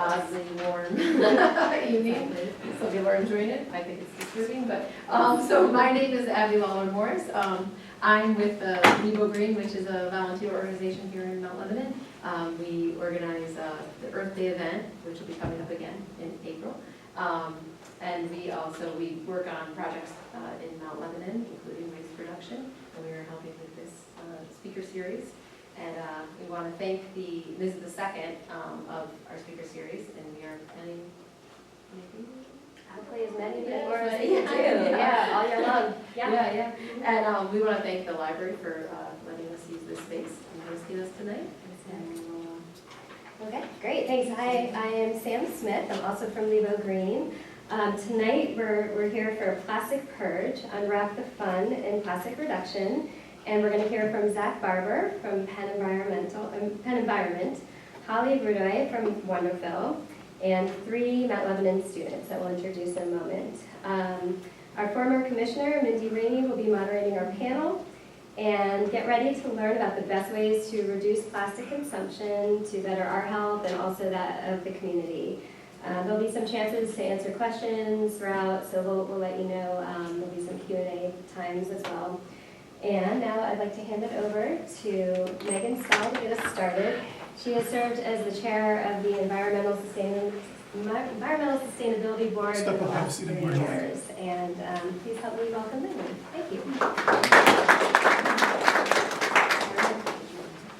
oddly warm evening. Some people are enjoying it. I think it's disturbing, but so my name is Abby Lawler-Morris. I'm with LeboGreen, which is a volunteer organization here in Mount Lebanon. We organize the Earth Day event, which will be coming up again in April. And we work on projects in Mount Lebanon, including waste production, and we are helping with this speaker series. And we want to thank this is the second of our speaker series, and we are planning maybe hopefully as many more as we can do. Yeah, all year long. Yeah. And we want to thank the library for letting us use this space and hosting us tonight. Okay, great, thanks. Hi, I am Sam Smith. I'm also from LeboGreen. Tonight we're here for Plastic Purge, Unwrap the Fun in Plastic Reduction. And we're going to hear from Zach Barber from Penn Environment, Holly Rudoy from Wonderfill, and 3 Mount Lebanon students that we'll introduce in a moment. Our former commissioner, Mindy Rainey, will be moderating our panel. And get ready to learn about the best ways to reduce plastic consumption to better our health and also that of the community. There'll be some chances to answer questions throughout, so we'll let you know. There'll be some Q&A times as well. And now I'd like to hand it over to Megan Stahl to get us started. She has served as the chair of the Environmental Sustainability Board for the last 3 years. And please help me welcome Megan. Thank you.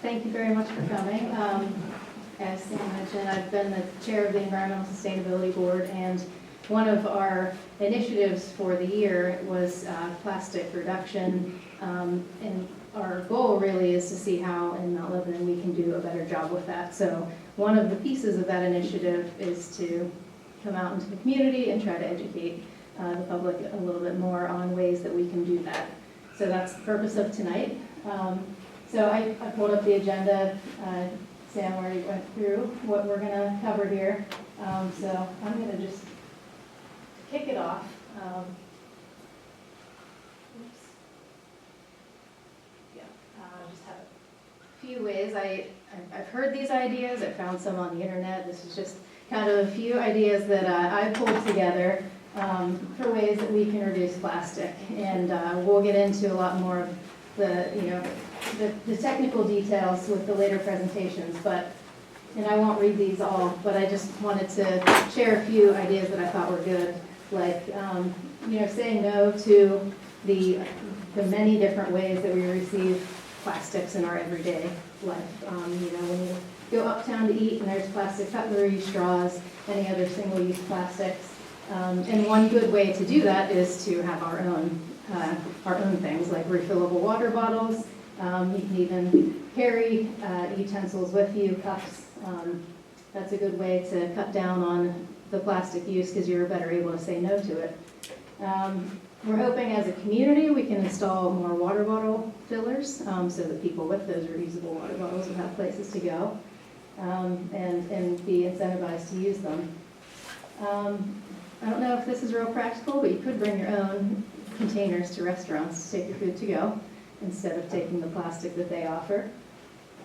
Thank you very much for coming. As Sam mentioned, I've been the chair of the Environmental Sustainability Board, and one of our initiatives for the year was plastic reduction, and our goal really is to see how in Mount Lebanon we can do a better job with that. So one of the pieces of that initiative is to come out into the community and try to educate the public a little bit more on ways that we can do that. So that's the purpose of tonight. So I pulled up the agenda. Sam already went through what we're going to cover here. So I'm going to just kick it off. Just have a few ways. I've heard these ideas. I found some on the internet. This is just kind of a few ideas that I pulled together for ways that we can reduce plastic. And we'll get into a lot more of the technical details with the later presentations, and I won't read these all, but I just wanted to share a few ideas that I thought were good, like saying no to the many different ways that we receive plastics in our everyday life. When you go uptown to eat and there's plastic cutlery, straws, any other single-use plastics, and one good way to do that is to have our own things like refillable water bottles. You can even carry utensils with you, cups. That's a good way to cut down on the plastic use because you're better able to say no to it. We're hoping as a community we can install more water bottle fillers so that people with those reusable water bottles will have places to go and be incentivized to use them. I don't know if this is real practical, but you could bring your own containers to restaurants to take your food to go instead of taking the plastic that they offer.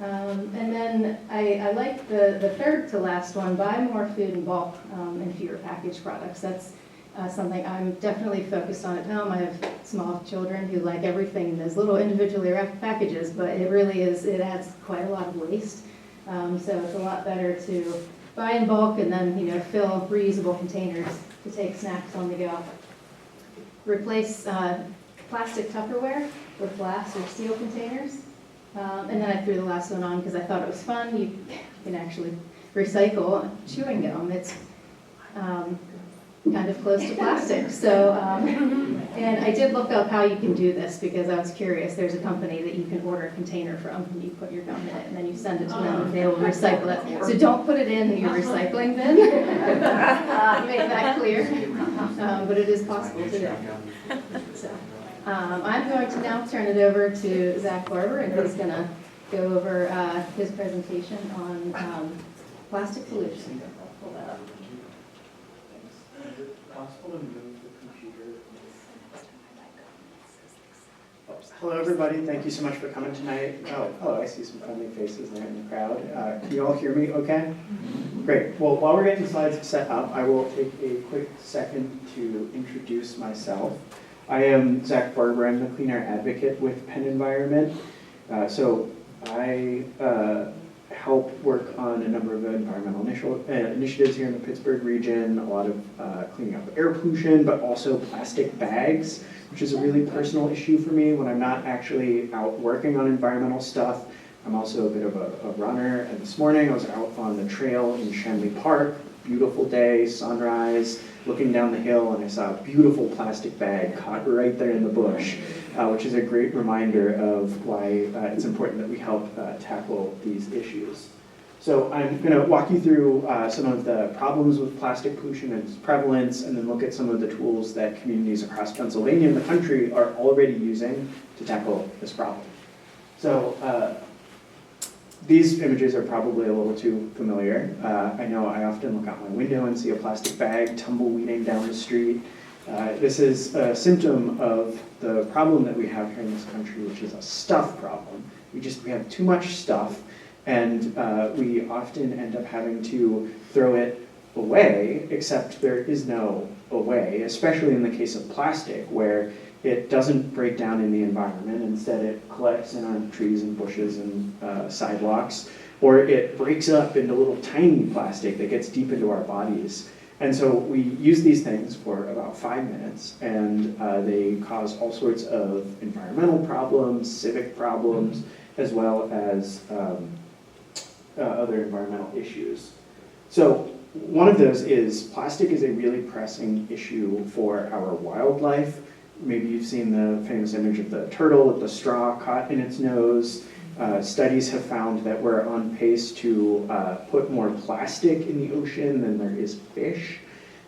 And then I like the third to last one, buy more food in bulk and fewer packaged products. That's something I'm definitely focused on at home. I have small children who like everything in those little individually wrapped packages, but it adds quite a lot of waste. So it's a lot better to buy in bulk and then fill reusable containers to take snacks on the go. Replace plastic Tupperware with glass or steel containers. And then I threw the last one on because I thought it was fun. You can actually recycle chewing gum. It's kind of close to plastic. So, and I did look up how you can do this because I was curious. There's a company that you can order a container from, and you put your gum in it, and then you send it to them, and they will recycle it. So don't put it in your recycling bin. Make that clear. But it is possible to do. So, I'm going to now turn it over to Zach Barber, and he's going to go over his presentation on plastic pollution. Pull that up. Is it possible to move the computer? Hello, everybody. Thank you so much for coming tonight. Oh, I see some friendly faces there in the crowd. Can you all hear me okay? Great. Well, while we're getting the slides set up, I will take a quick second to introduce myself. I am Zach Barber. I'm the Clean Air Advocate with Penn Environment. So I help work on a number of environmental initiatives here in the Pittsburgh region, a lot of cleaning up air pollution, but also plastic bags, which is a really personal issue for me when I'm not actually out working on environmental stuff. I'm also a bit of a runner, and this morning I was out on the trail in Shenley Park, beautiful day, sunrise, looking down the hill, and I saw a beautiful plastic bag caught right there in the bush, which is a great reminder of why it's important that we help tackle these issues. So I'm going to walk you through some of the problems with plastic pollution and its prevalence, and then look at some of the tools that communities across Pennsylvania and the country are already using to tackle this problem. So these images are probably a little too familiar. I know I often look out my window and see a plastic bag tumbleweeding down the street. This is a symptom of the problem that we have here in this country, which is a stuff problem. We have too much stuff, and we often end up having to throw it away, except there is no away, especially in the case of plastic, where it doesn't break down in the environment. Instead, it collects in our trees and bushes and sidewalks, or it breaks up into little tiny plastic that gets deep into our bodies. And so we use these things for about 5 minutes, and they cause all sorts of environmental problems, civic problems, as well as other environmental issues. So one of those is plastic is a really pressing issue for our wildlife. Maybe you've seen the famous image of the turtle with the straw caught in its nose. Studies have found that we're on pace to put more plastic in the ocean than there is fish.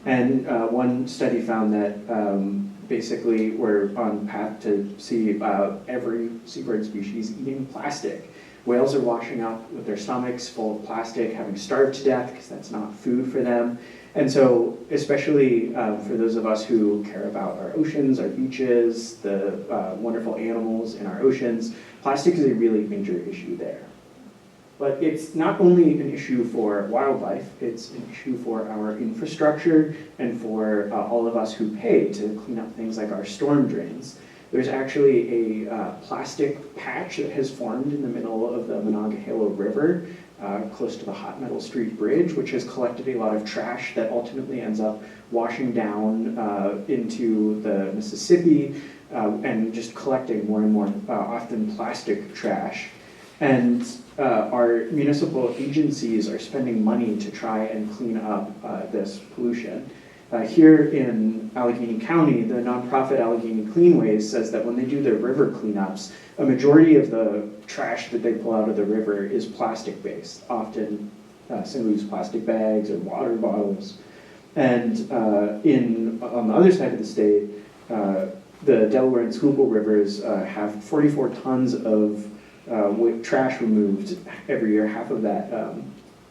And one study found that basically we're on path to see every seabird species eating plastic. Whales are washing up with their stomachs full of plastic, having starved to death because that's not food for them. And so, especially for those of us who care about our oceans, our beaches, the wonderful animals in our oceans, plastic is a really major issue there. But it's not only an issue for wildlife, it's an issue for our infrastructure and for all of us who pay to clean up things like our storm drains. There's actually a plastic patch that has formed in the middle of the Monongahela River, close to the Hot Metal Street Bridge, which has collected a lot of trash that ultimately ends up washing down into the Mississippi and just collecting more and more, often plastic trash. And our municipal agencies are spending money to try and clean up this pollution. Here in Allegheny County, the nonprofit Allegheny Cleanways says that when they do their river cleanups, a majority of the trash that they pull out of the river is plastic-based, often single-use plastic bags or water bottles. And on the other side of the state, the Delaware and Schuylkill rivers have 44 tons of trash removed every year. Half of that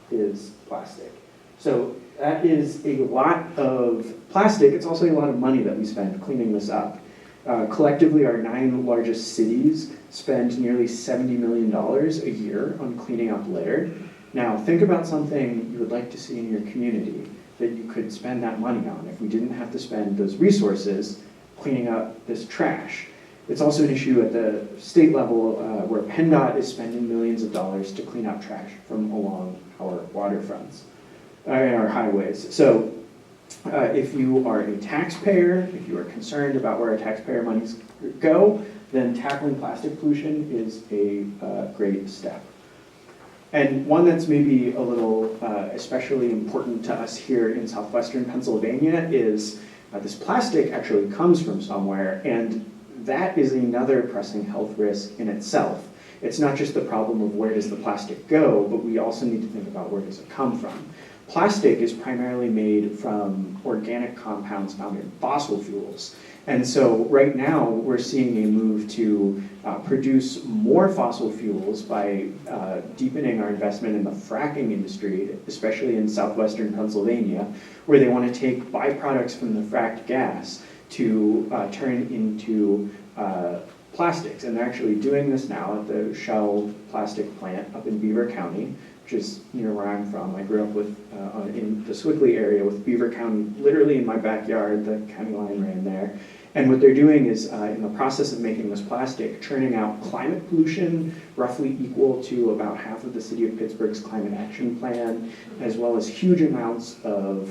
is plastic. So that is a lot of plastic. It's also a lot of money that we spend cleaning this up. Collectively, our 9 largest cities spend nearly $70 million a year on cleaning up litter. Now, think about something you would like to see in your community that you could spend that money on if we didn't have to spend those resources cleaning up this trash. It's also an issue at the state level where PennDOT is spending millions of dollars to clean up trash from along our waterfronts and our highways. So if you are a taxpayer, if you are concerned about where our taxpayer monies go, then tackling plastic pollution is a great step. And one that's maybe a little especially important to us here in southwestern Pennsylvania is this plastic actually comes from somewhere, and that is another pressing health risk in itself. It's not just the problem of where does the plastic go, but we also need to think about where does it come from. Plastic is primarily made from organic compounds found in fossil fuels. And so right now we're seeing a move to produce more fossil fuels by deepening our investment in the fracking industry, especially in southwestern Pennsylvania, where they want to take byproducts from the fracked gas to turn into plastics. And they're actually doing this now at the Shell plastic plant up in Beaver County, which is near where I'm from. I grew up in the Sewickley area with Beaver County, literally in my backyard. The county line ran there. And what they're doing is, in the process of making this plastic, churning out climate pollution roughly equal to about half of the city of Pittsburgh's climate action plan, as well as huge amounts of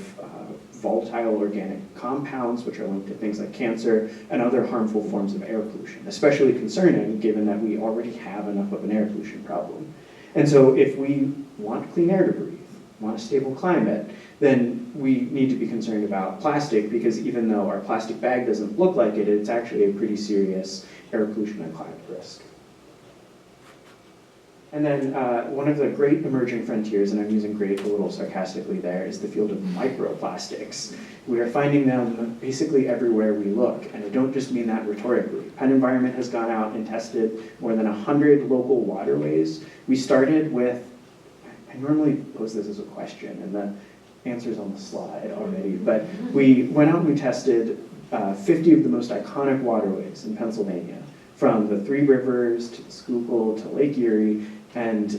volatile organic compounds, which are linked to things like cancer and other harmful forms of air pollution, especially concerning given that we already have enough of an air pollution problem. And so if we want clean air to breathe, want a stable climate, then we need to be concerned about plastic, because even though our plastic bag doesn't look like it, it's actually a pretty serious air pollution and climate risk. And then one of the great emerging frontiers, and I'm using great a little sarcastically there, is the field of microplastics. We are finding them basically everywhere we look, and I don't just mean that rhetorically. Penn Environment has gone out and tested more than 100 local waterways. We started with, I normally pose this as a question, and the answer's on the slide already, but we went out and we tested 50 of the most iconic waterways in Pennsylvania, from the Three Rivers to the Schuylkill to Lake Erie, and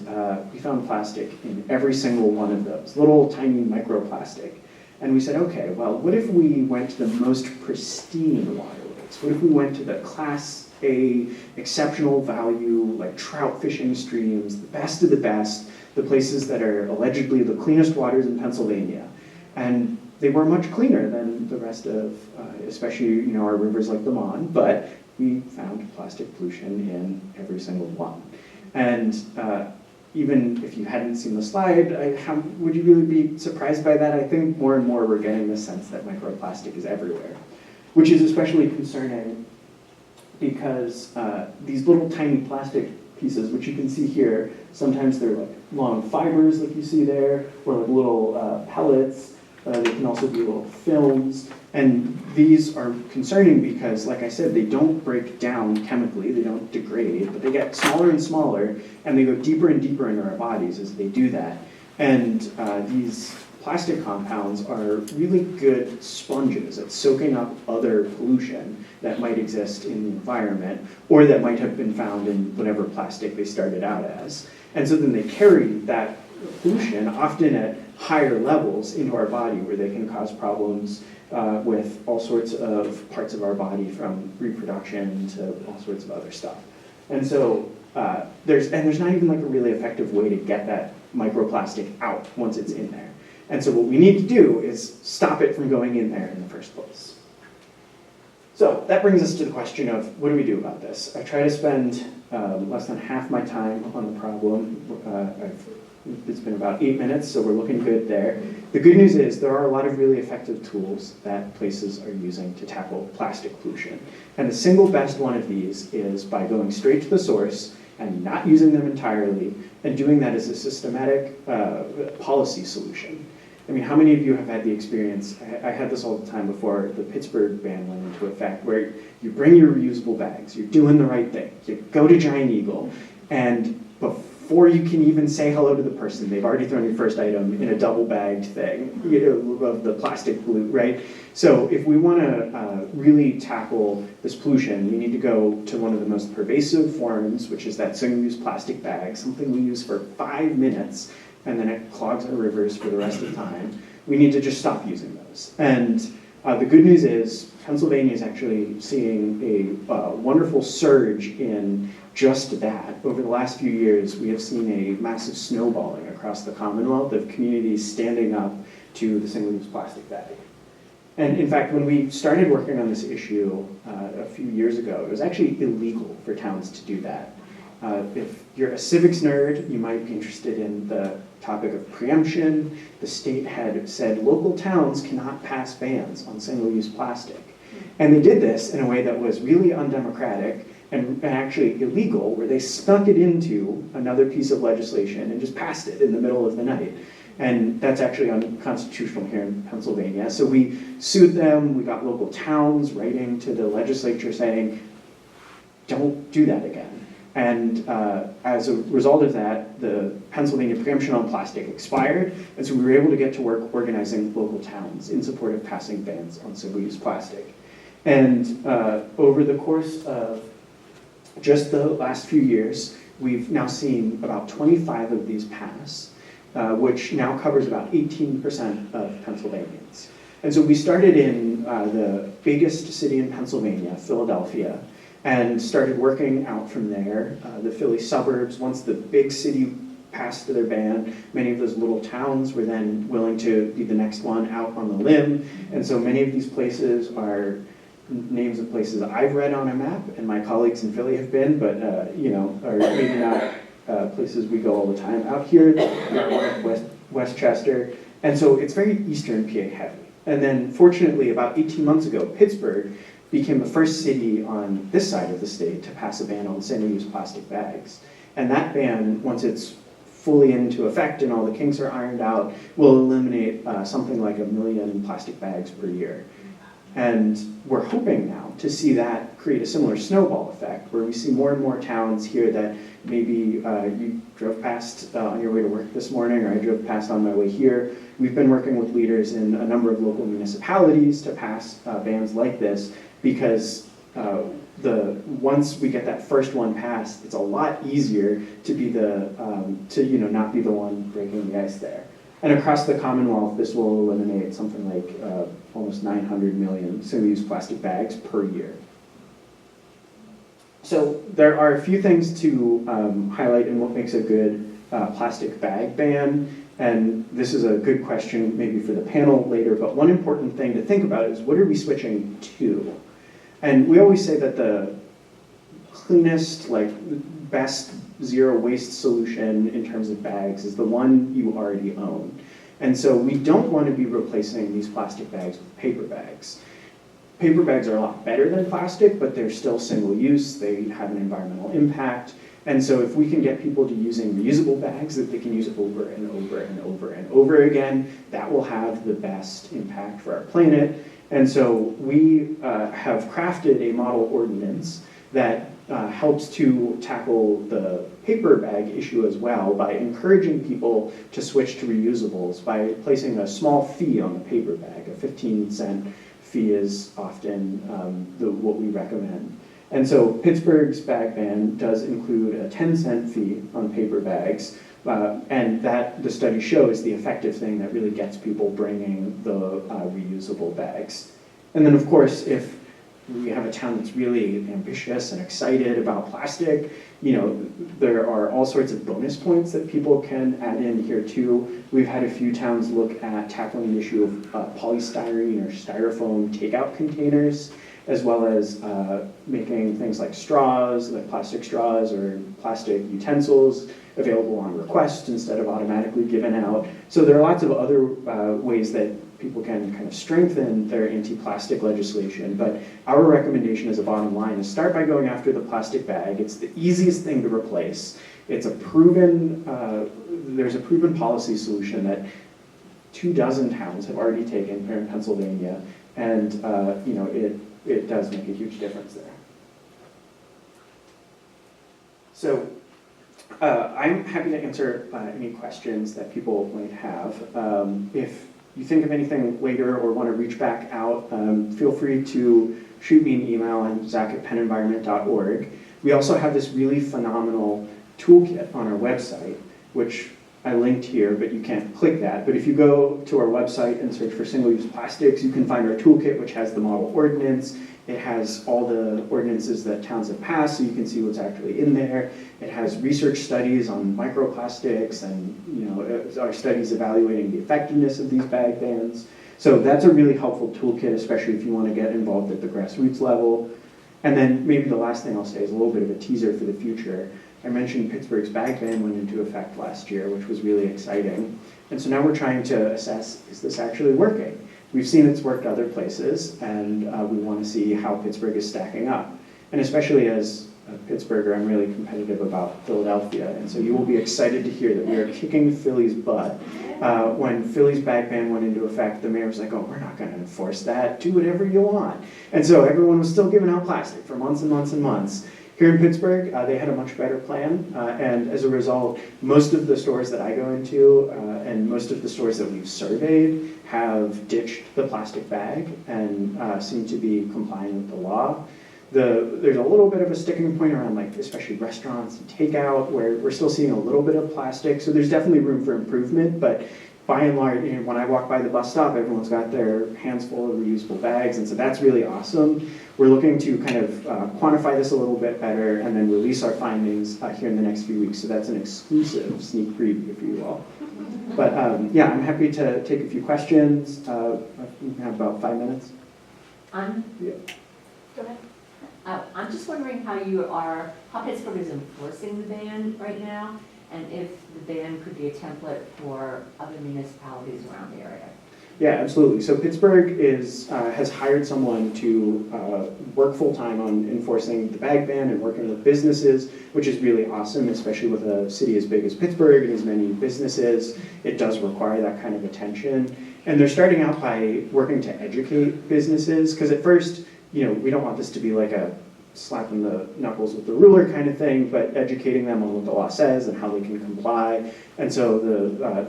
we found plastic in every single one of those, little tiny microplastic. And we said, okay, well, what if we went to the most pristine waterways? What if we went to the Class A, exceptional value, like trout fishing streams, the best of the best, the places that are allegedly the cleanest waters in Pennsylvania? And they were much cleaner than the rest of, especially our rivers like the Mon, but we found plastic pollution in every single one. And even if you hadn't seen the slide, would you really be surprised by that? I think more and more we're getting the sense that microplastic is everywhere, which is especially concerning because these little tiny plastic pieces, which you can see here, sometimes they're like long fibers like you see there, or like little pellets. They can also be little films. And these are concerning because, like I said, they don't break down chemically, they don't degrade, but they get smaller and smaller, and they go deeper and deeper into our bodies as they do that. And these plastic compounds are really good sponges at soaking up other pollution that might exist in the environment, or that might have been found in whatever plastic they started out as. And so then they carry that pollution, often at higher levels, into our body, where they can cause problems with all sorts of parts of our body, from reproduction to all sorts of other stuff. And so there's not even like a really effective way to get that microplastic out once it's in there. And so what we need to do is stop it from going in there in the first place. So that brings us to the question of, what do we do about this? I try to spend less than half my time on the problem. It's been about 8 minutes, so we're looking good there. The good news is there are a lot of really effective tools that places are using to tackle plastic pollution. And the single best one of these is by going straight to the source and not using them entirely, and doing that as a systematic policy solution. I mean, how many of you have had the experience, I had this all the time before the Pittsburgh ban went into effect, where you bring your reusable bags, you're doing the right thing, you go to Giant Eagle, and before you can even say hello to the person, they've already thrown your first item in a double-bagged thing, of the plastic pollute, right? So if we want to really tackle this pollution, we need to go to one of the most pervasive forms, which is that single-use plastic bag, something we use for 5 minutes, and then it clogs our rivers for the rest of the time. We need to just stop using those. And the good news is Pennsylvania is actually seeing a wonderful surge in just that. Over the last few years, we have seen a massive snowballing across the Commonwealth of communities standing up to the single-use plastic bag. And in fact, when we started working on this issue a few years ago, it was actually illegal for towns to do that. If you're a civics nerd, you might be interested in the topic of preemption. The state had said local towns cannot pass bans on single-use plastic. And they did this in a way that was really undemocratic and actually illegal, where they snuck it into another piece of legislation and just passed it in the middle of the night. And that's actually unconstitutional here in Pennsylvania. So we sued them, we got local towns writing to the legislature saying, don't do that again. And as a result of that, the Pennsylvania preemption on plastic expired, and so we were able to get to work organizing local towns in support of passing bans on single-use plastic. And over the course of just the last few years, we've now seen about 25 of these pass. which now covers about 18% of Pennsylvanians. And so we started in the biggest city in Pennsylvania, Philadelphia, and started working out from there. The Philly suburbs, once the big city passed their ban, many of those little towns were then willing to be the next one out on the limb. And so many of these places are names of places I've read on a map, and my colleagues in Philly have been, but are maybe not places we go all the time. Out here, Westchester, and so it's very Eastern PA heavy. And then fortunately, about 18 months ago, Pittsburgh became the first city on this side of the state to pass a ban on single-use plastic bags. And that ban, once it's fully into effect and all the kinks are ironed out, will eliminate something like 1 million plastic bags per year. And we're hoping now to see that create a similar snowball effect, where we see more and more towns here that maybe you drove past on your way to work this morning, or I drove past on my way here. We've been working with leaders in a number of local municipalities to pass bans like this, because once we get that first one passed, it's a lot easier to be not be the one breaking the ice there. And across the Commonwealth, this will eliminate something like almost 900 million single-use plastic bags per year. So there are a few things to highlight in what makes a good plastic bag ban. And this is a good question maybe for the panel later, but one important thing to think about is, what are we switching to? And we always say that the cleanest, best zero waste solution in terms of bags is the one you already own. And so we don't want to be replacing these plastic bags with paper bags. Paper bags are a lot better than plastic, but they're still single use. They have an environmental impact. And so if we can get people to using reusable bags that they can use over and over and over and over again, that will have the best impact for our planet. And so we have crafted a model ordinance that helps to tackle the paper bag issue as well, by encouraging people to switch to reusables by placing a small fee on the paper bag. A 15-cent fee is often what we recommend. And so Pittsburgh's bag ban does include a 10-cent fee on paper bags, and that, the study shows, the effective thing that really gets people bringing the reusable bags. And then of course, if we have a town that's really ambitious and excited about plastic, there are all sorts of bonus points that people can add in here too. We've had a few towns look at tackling the issue of polystyrene or styrofoam takeout containers, as well as making things like straws, like plastic straws or plastic utensils, available on request instead of automatically given out. So there are lots of other ways that people can kind of strengthen their anti-plastic legislation, but our recommendation as a bottom line is start by going after the plastic bag. It's the easiest thing to replace. It's a proven, there's a proven policy solution that 24 towns have already taken here in Pennsylvania, and it does make a huge difference there. So I'm happy to answer any questions that people might have. If you think of anything later or want to reach back out, feel free to shoot me an email on zach@pennenvironment.org. We also have this really phenomenal toolkit on our website, which I linked here, but you can't click that. But if you go to our website and search for single-use plastics, you can find our toolkit, which has the model ordinance. It has all the ordinances that towns have passed, so you can see what's actually in there. It has research studies on microplastics and our studies evaluating the effectiveness of these bag bans. So that's a really helpful toolkit, especially if you want to get involved at the grassroots level. And then maybe the last thing I'll say is a little bit of a teaser for the future. I mentioned Pittsburgh's bag ban went into effect last year, which was really exciting. And so now we're trying to assess, is this actually working? We've seen it's worked other places, and we want to see how Pittsburgh is stacking up. And especially as a Pittsburgher, I'm really competitive about Philadelphia, and so you will be excited to hear that we are kicking Philly's butt. When Philly's bag ban went into effect, the mayor was like, oh, we're not going to enforce that. Do whatever you want. And so everyone was still giving out plastic for months and months and months. Here in Pittsburgh, they had a much better plan, and as a result, most of the stores that I go into and most of the stores that we've surveyed have ditched the plastic bag and seem to be complying with the law. there's a little bit of a sticking point around like especially restaurants and takeout where we're still seeing a little bit of plastic. So there's definitely room for improvement, but by and large, when I walk by the bus stop, everyone's got their hands full of reusable bags, and so that's really awesome. We're looking to kind of quantify this a little bit better and then release our findings here in the next few weeks. So that's an exclusive sneak preview for you all. But yeah, I'm happy to take a few questions. We have about 5 minutes. Yeah. Go ahead. I'm just wondering how Pittsburgh is enforcing the ban right now, and if the ban could be a template for other municipalities around the area. Yeah, absolutely. So Pittsburgh has hired someone to work full-time on enforcing the bag ban and working with businesses, which is really awesome, especially with a city as big as Pittsburgh and as many businesses. It does require that kind of attention. And they're starting out by working to educate businesses, because at first, we don't want this to be like a slapping the knuckles with the ruler kind of thing, but educating them on what the law says and how they can comply. And so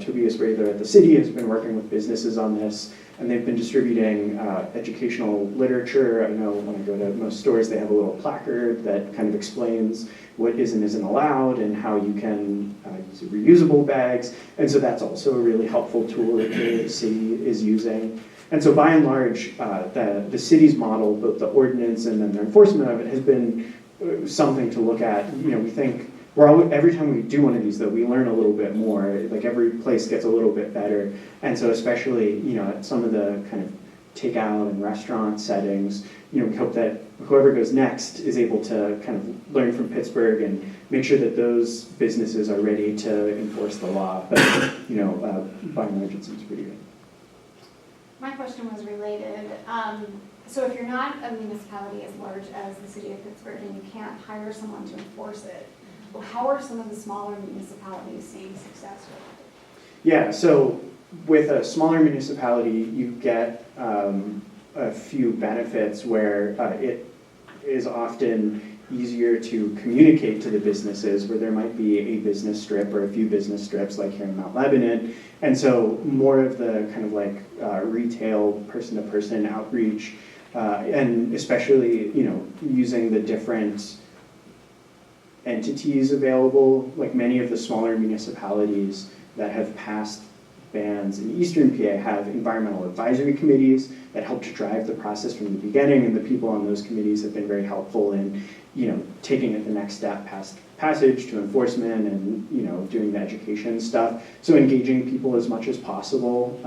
Tobias Rather at the city has been working with businesses on this, and they've been distributing educational literature. I know when I go to most stores, they have a little placard that kind of explains what is and isn't allowed and how you can use reusable bags. And so that's also a really helpful tool that the city is using. And so by and large, the city's model, both the ordinance and then the enforcement of it, has been something to look at. We think, every time we do one of these, though, we learn a little bit more. Like every place gets a little bit better. And so especially, at some of the kind of takeout and restaurant settings, we hope that whoever goes next is able to kind of learn from Pittsburgh and make sure that those businesses are ready to enforce the law. But, by and large, it seems pretty good. My question was related. So if you're not a municipality as large as the city of Pittsburgh and you can't hire someone to enforce it, well, how are some of the smaller municipalities seeing success with it? Yeah, so with a smaller municipality, you get a few benefits where it is often easier to communicate to the businesses, where there might be a business strip or a few business strips like here in Mount Lebanon. And so more of the kind of like retail person-to-person outreach, and especially, using the different entities available, like many of the smaller municipalities that have passed bans in Eastern PA have environmental advisory committees that help to drive the process from the beginning, and the people on those committees have been very helpful in, taking it the next step past passage to enforcement and, doing the education stuff. So engaging people as much as possible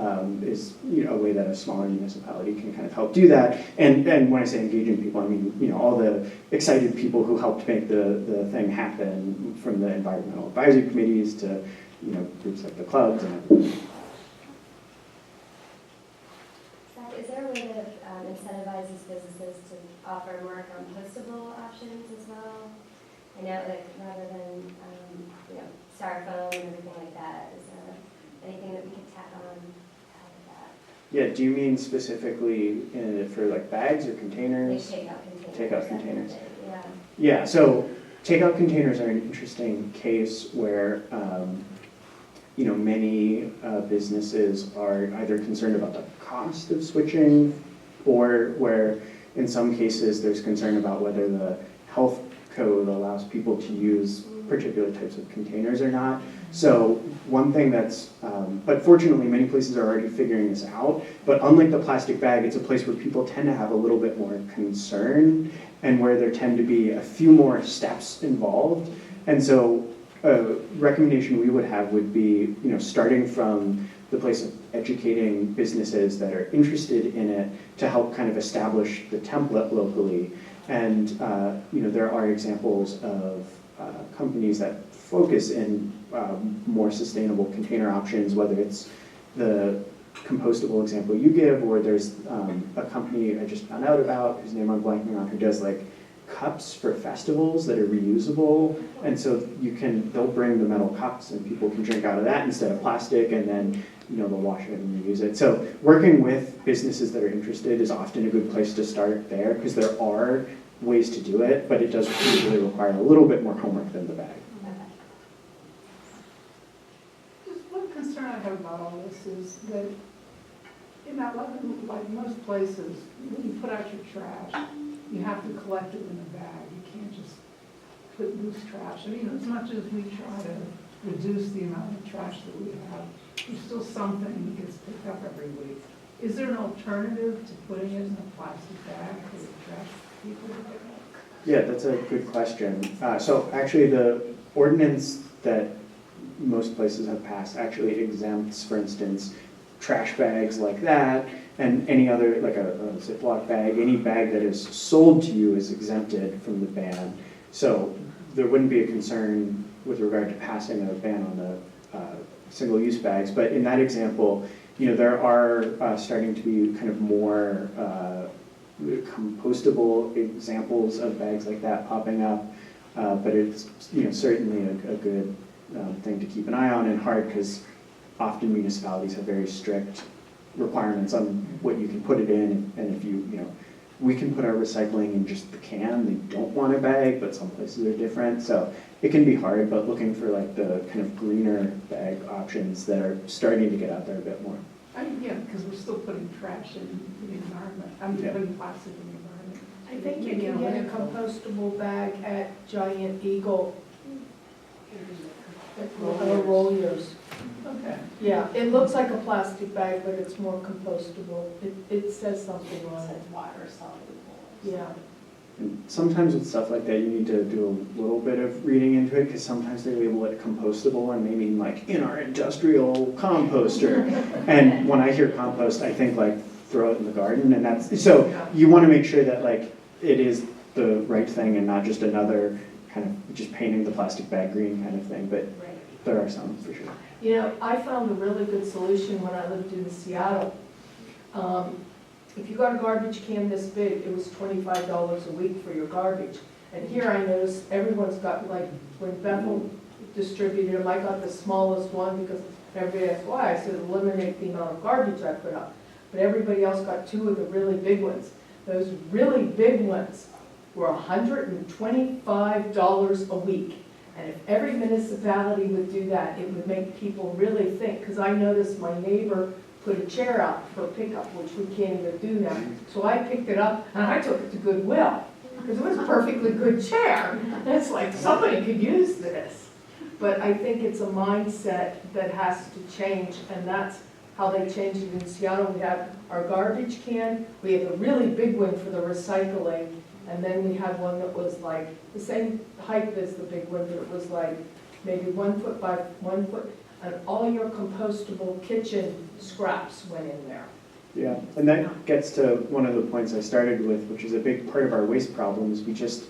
is, a way that a smaller municipality can kind of help do that. And when I say engaging people, I mean, all the excited people who helped make the thing happen, from the environmental advisory committees to, groups like the clubs and everything. Is there a way that incentivizes businesses to offer more compostable options as well? I know, like, rather than, styrofoam and everything like that, is there anything that we could tack on top of that? Yeah, do you mean specifically for like bags or containers? Like takeout containers. Takeout containers. Yeah. Yeah, so takeout containers are an interesting case where, many businesses are either concerned about the cost of switching, or where in some cases there's concern about whether the health code allows people to use particular types of containers or not. So one thing but fortunately many places are already figuring this out, but unlike the plastic bag, it's a place where people tend to have a little bit more concern and where there tend to be a few more steps involved. And so a recommendation we would have would be, starting from the place of educating businesses that are interested in it to help kind of establish the template locally. And there are examples of companies that focus in more sustainable container options, whether it's the compostable example you give, or there's a company I just found out about, whose name I'm blanking on, who does like cups for festivals that are reusable. And so they'll bring the metal cups and people can drink out of that instead of plastic, and then they'll wash it and reuse it. So working with businesses that are interested is often a good place to start there, because there are ways to do it, but it does usually require a little bit more homework than the bag. Just one concern I have about all this is that in Mount Lebanon, like most places, when you put out your trash, you have to collect it in a bag. You can't just put loose trash. I mean, as much as we try to reduce the amount of trash that we have, there's still something that gets picked up every week. Is there an alternative to putting it in a plastic bag for the trash people to pick up? Yeah, that's a good question. So actually the ordinance that most places have passed actually exempts, for instance, trash bags like that and any other, like a Ziploc bag, any bag that is sold to you is exempted from the ban. So there wouldn't be a concern with regard to passing a ban on the single-use bags. But in that example, you know, there are starting to be kind of more compostable examples of bags like that popping up. But it's, you know, certainly a good thing to keep an eye on, and hard because often municipalities have very strict requirements on what you can put it in, and if you know, we can put our recycling in just the can, they don't want a bag, but some places are different, so it can be hard, but looking for like the kind of greener bag options that are starting to get out there a bit more. I mean, yeah, because we're still putting trash in the environment. I'm putting plastic in the environment. I think you can get a compostable bag at Giant Eagle. Rollers. Okay. Yeah, it looks like a plastic bag, but it's more compostable. It says something on it. water soluble. Yeah. And sometimes with stuff like that, you need to do a little bit of reading into it, because sometimes they label it compostable and they mean like in our industrial composter. And when I hear compost, I think like throw it in the garden, and that's, so you want to make sure that like it is the right thing and not just another kind of just painting the plastic bag green kind of thing, but there are some for sure. You know, I found a really good solution when I lived in Seattle. If you got a garbage can this big, it was $25 a week for your garbage. And here I noticed everyone's got, like, when Bethel distributed them, I got the smallest one because everybody asked why. I said eliminate the amount of garbage I put up. But everybody else got two of the really big ones. Those really big ones were $125 a week. And if every municipality would do that, it would make people really think. Because I noticed my neighbor put a chair out for pickup, which we can't even do now. So I picked it up and I took it to Goodwill, because it was a perfectly good chair. And it's like, somebody could use this. But I think it's a mindset that has to change, and that's how they changed it in Seattle. We have our garbage can, we have a really big one for the recycling, and then we had one that was like the same height as the big one, but it was like maybe 1 foot by 1 foot. And all your compostable kitchen scraps went in there. Yeah, and that gets to one of the points I started with, which is a big part of our waste problem is we just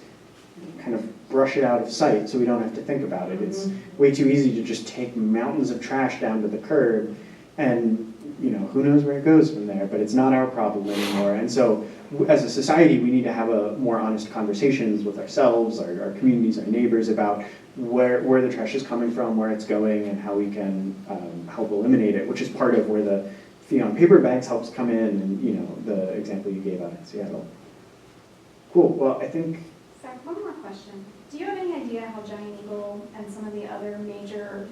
kind of brush it out of sight so we don't have to think about it. It's way too easy to just take mountains of trash down to the curb, and you know, who knows where it goes from there, but it's not our problem anymore. And so as a society, we need to have a more honest conversations with ourselves, our communities, our neighbors about where the trash is coming from, where it's going, and how we can help eliminate it, which is part of where the fee on paper bags helps come in, and you know, the example you gave out in Seattle. Cool, well, I think... Zach, one more question. Do you have any idea how Giant Eagle and some of the other major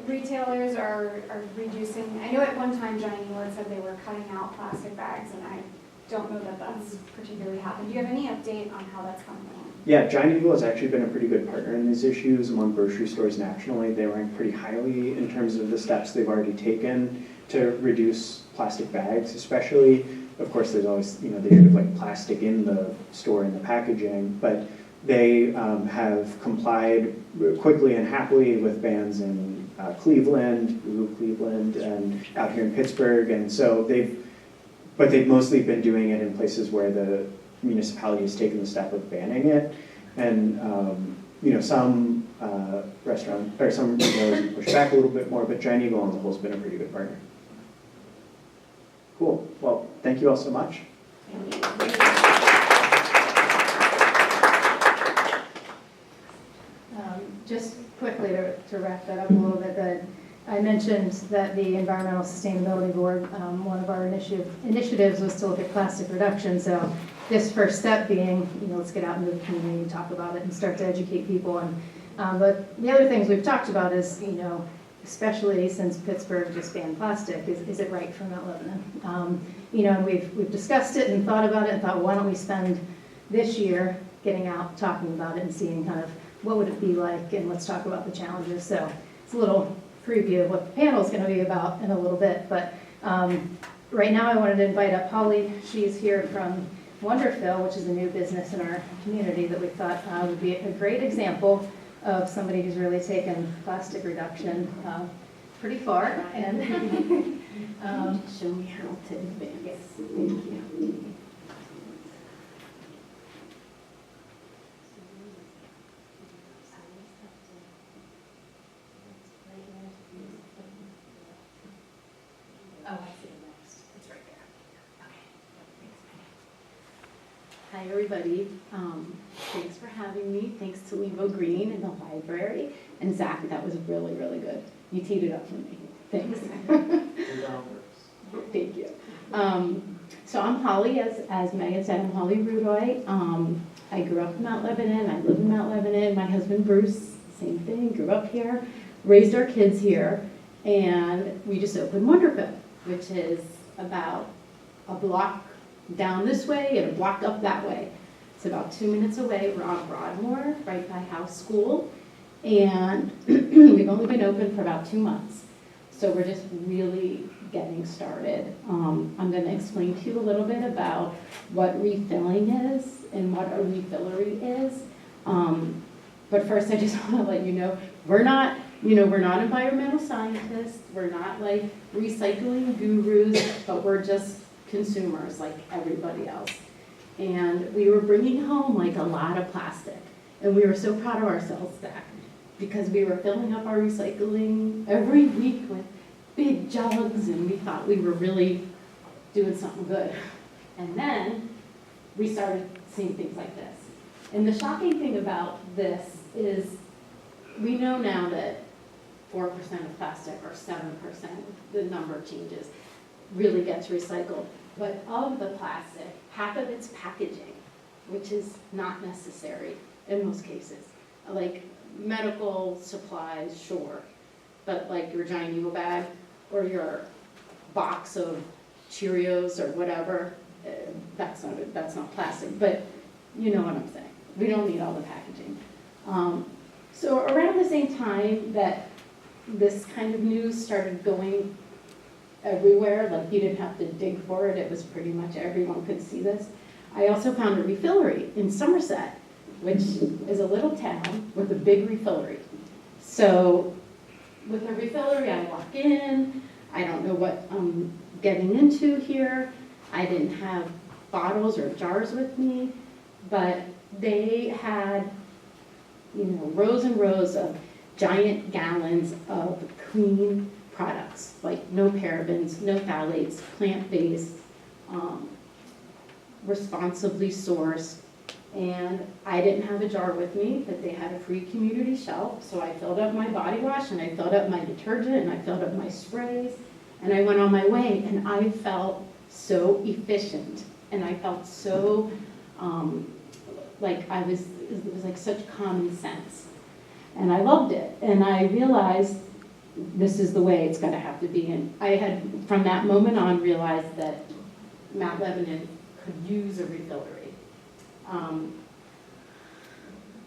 retailers are reducing? I know at one time Giant Eagle had said they were cutting out plastic bags, and I don't know that that's particularly happened. Do you have any update on how that's coming along? Yeah, Giant Eagle has actually been a pretty good partner in these issues among grocery stores nationally. They rank pretty highly in terms of the steps they've already taken to reduce plastic bags, especially. Of course, there's always, you know, the issue of like plastic in the store in the packaging, but they have complied quickly and happily with bans in Cleveland, and out here in Pittsburgh, and so they've mostly been doing it in places where the municipality has taken the step of banning it, and you know, some restaurants or some retailers push back a little bit more, but Giant Eagle on the whole has been a pretty good partner. Cool. Well, thank you all so much. Just quickly to wrap that up a little bit, that I mentioned that the Environmental Sustainability Board, one of our initiatives was to look at plastic reduction. So this first step being, you know, let's get out into the community and talk about it and start to educate people. And but the other things we've talked about is, you know, especially since Pittsburgh just banned plastic, is it right for Mount Lebanon? You know, and we've discussed it and thought about it and thought, why don't we spend this year getting out, talking about it and seeing kind of what would it be like, and let's talk about the challenges. So it's a little preview of what the panel is going to be about in a little bit. But right now I wanted to invite up Holly. She's here from Wonderfill, which is a new business in our community that we thought would be a great example of somebody who's really taken plastic reduction pretty far. And Show me how to advance. yes, thank you. Oh, I see the next. It's right there. Okay. Hi, everybody. Thanks for having me. Thanks to LeboGreen and the library. And Zach, that was really, really good. You teed it up for me. Thanks. Thank you. So I'm Holly, as Megan said, I'm Holly Rudoy. I grew up in Mount Lebanon. I live in Mount Lebanon. My husband, Bruce, same thing, grew up here, raised our kids here, and we just opened Wonderfill, which is about a block down this way and a block up that way. It's about 2 minutes away. We're on Broadmoor, right by House School, and we've only been open for about 2 months. So we're just really getting started. I'm going to explain to you a little bit about what refilling is and what a refillery is. But first, I just want to let you know, we're not environmental scientists. We're not like recycling gurus, but we're just consumers like everybody else. And we were bringing home like a lot of plastic. And we were so proud of ourselves, Zach, because we were filling up our recycling every week with big jugs, and we thought we were really doing something good. And then we started seeing things like this. And the shocking thing about this is we know now that 4% of plastic or 7%, the number changes, really gets recycled. But of the plastic, half of it's packaging, which is not necessary in most cases. Like medical supplies, sure, but like your giant Eagle bag or your box of Cheerios or whatever, that's not plastic. But you know what I'm saying. We don't need all the packaging. So around the same time that this kind of news started going everywhere, like you didn't have to dig for it, it was pretty much everyone could see this. I also found a refillery in Somerset, which is a little town with a big refillery. So with a refillery, I walk in, I don't know what I'm getting into here. I didn't have bottles or jars with me, but they had, rows and rows of giant gallons of clean products, like no parabens, no phthalates, plant-based, responsibly sourced. And I didn't have a jar with me, but they had a free community shelf, so I filled up my body wash, and I filled up my detergent, and I filled up my sprays, and I went on my way, and I felt so efficient, and I felt so, it was like such common sense. And I loved it, and I realized this is the way it's going to have to be. And I had, from that moment on, realized that Mount Lebanon could use a refillery.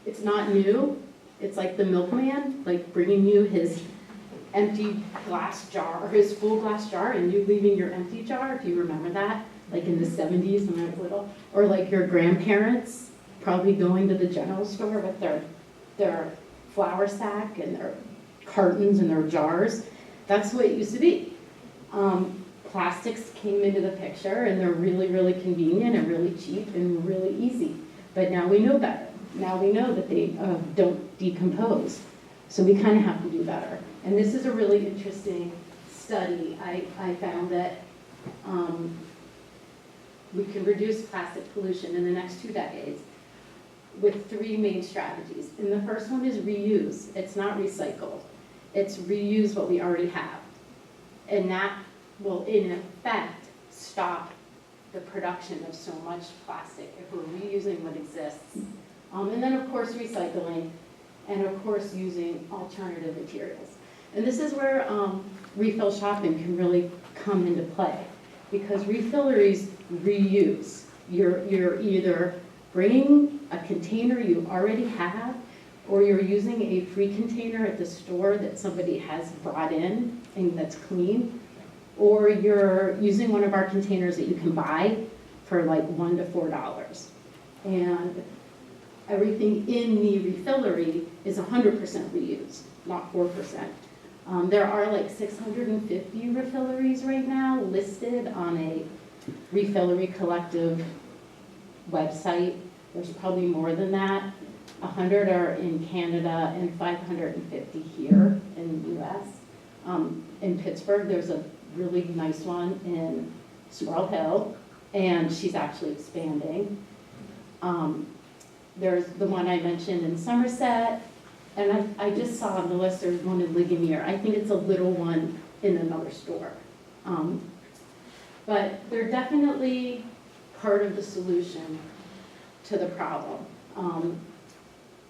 It's not new. It's like the milkman, like bringing you his empty glass jar, or his full glass jar, and you leaving your empty jar, if you remember that, like in the 70s when I was little. Or like your grandparents probably going to the general store with their flour sack and their cartons and their jars. That's the way it used to be. Plastics came into the picture, and they're really, really convenient and really cheap and really easy. But now we know better. Now we know that they don't decompose. So we kind of have to do better. And this is a really interesting study. I found that we can reduce plastic pollution in the next 2 decades with 3 main strategies. And the first one is reuse. It's not recycle. It's reuse what we already have. And that will, in effect, stop the production of so much plastic if we're reusing what exists. And then, of course, recycling, and of course, using alternative materials. And this is where refill shopping can really come into play, because refilleries reuse. You're either bringing a container you already have, or you're using a free container at the store that somebody has brought in and that's clean, or you're using one of our containers that you can buy for like $1 to $4. And everything in the refillery is 100% reused, not 4%. There are like 650 refilleries right now listed on a Refillery Collective website. There's probably more than that. 100 are in Canada and 550 here in the US. In Pittsburgh, there's a really nice one in Squirrel Hill, and she's actually expanding. There's the one I mentioned in Somerset, and I just saw on the list there's one in Ligonier. I think it's a little one in another store. But they're definitely part of the solution to the problem.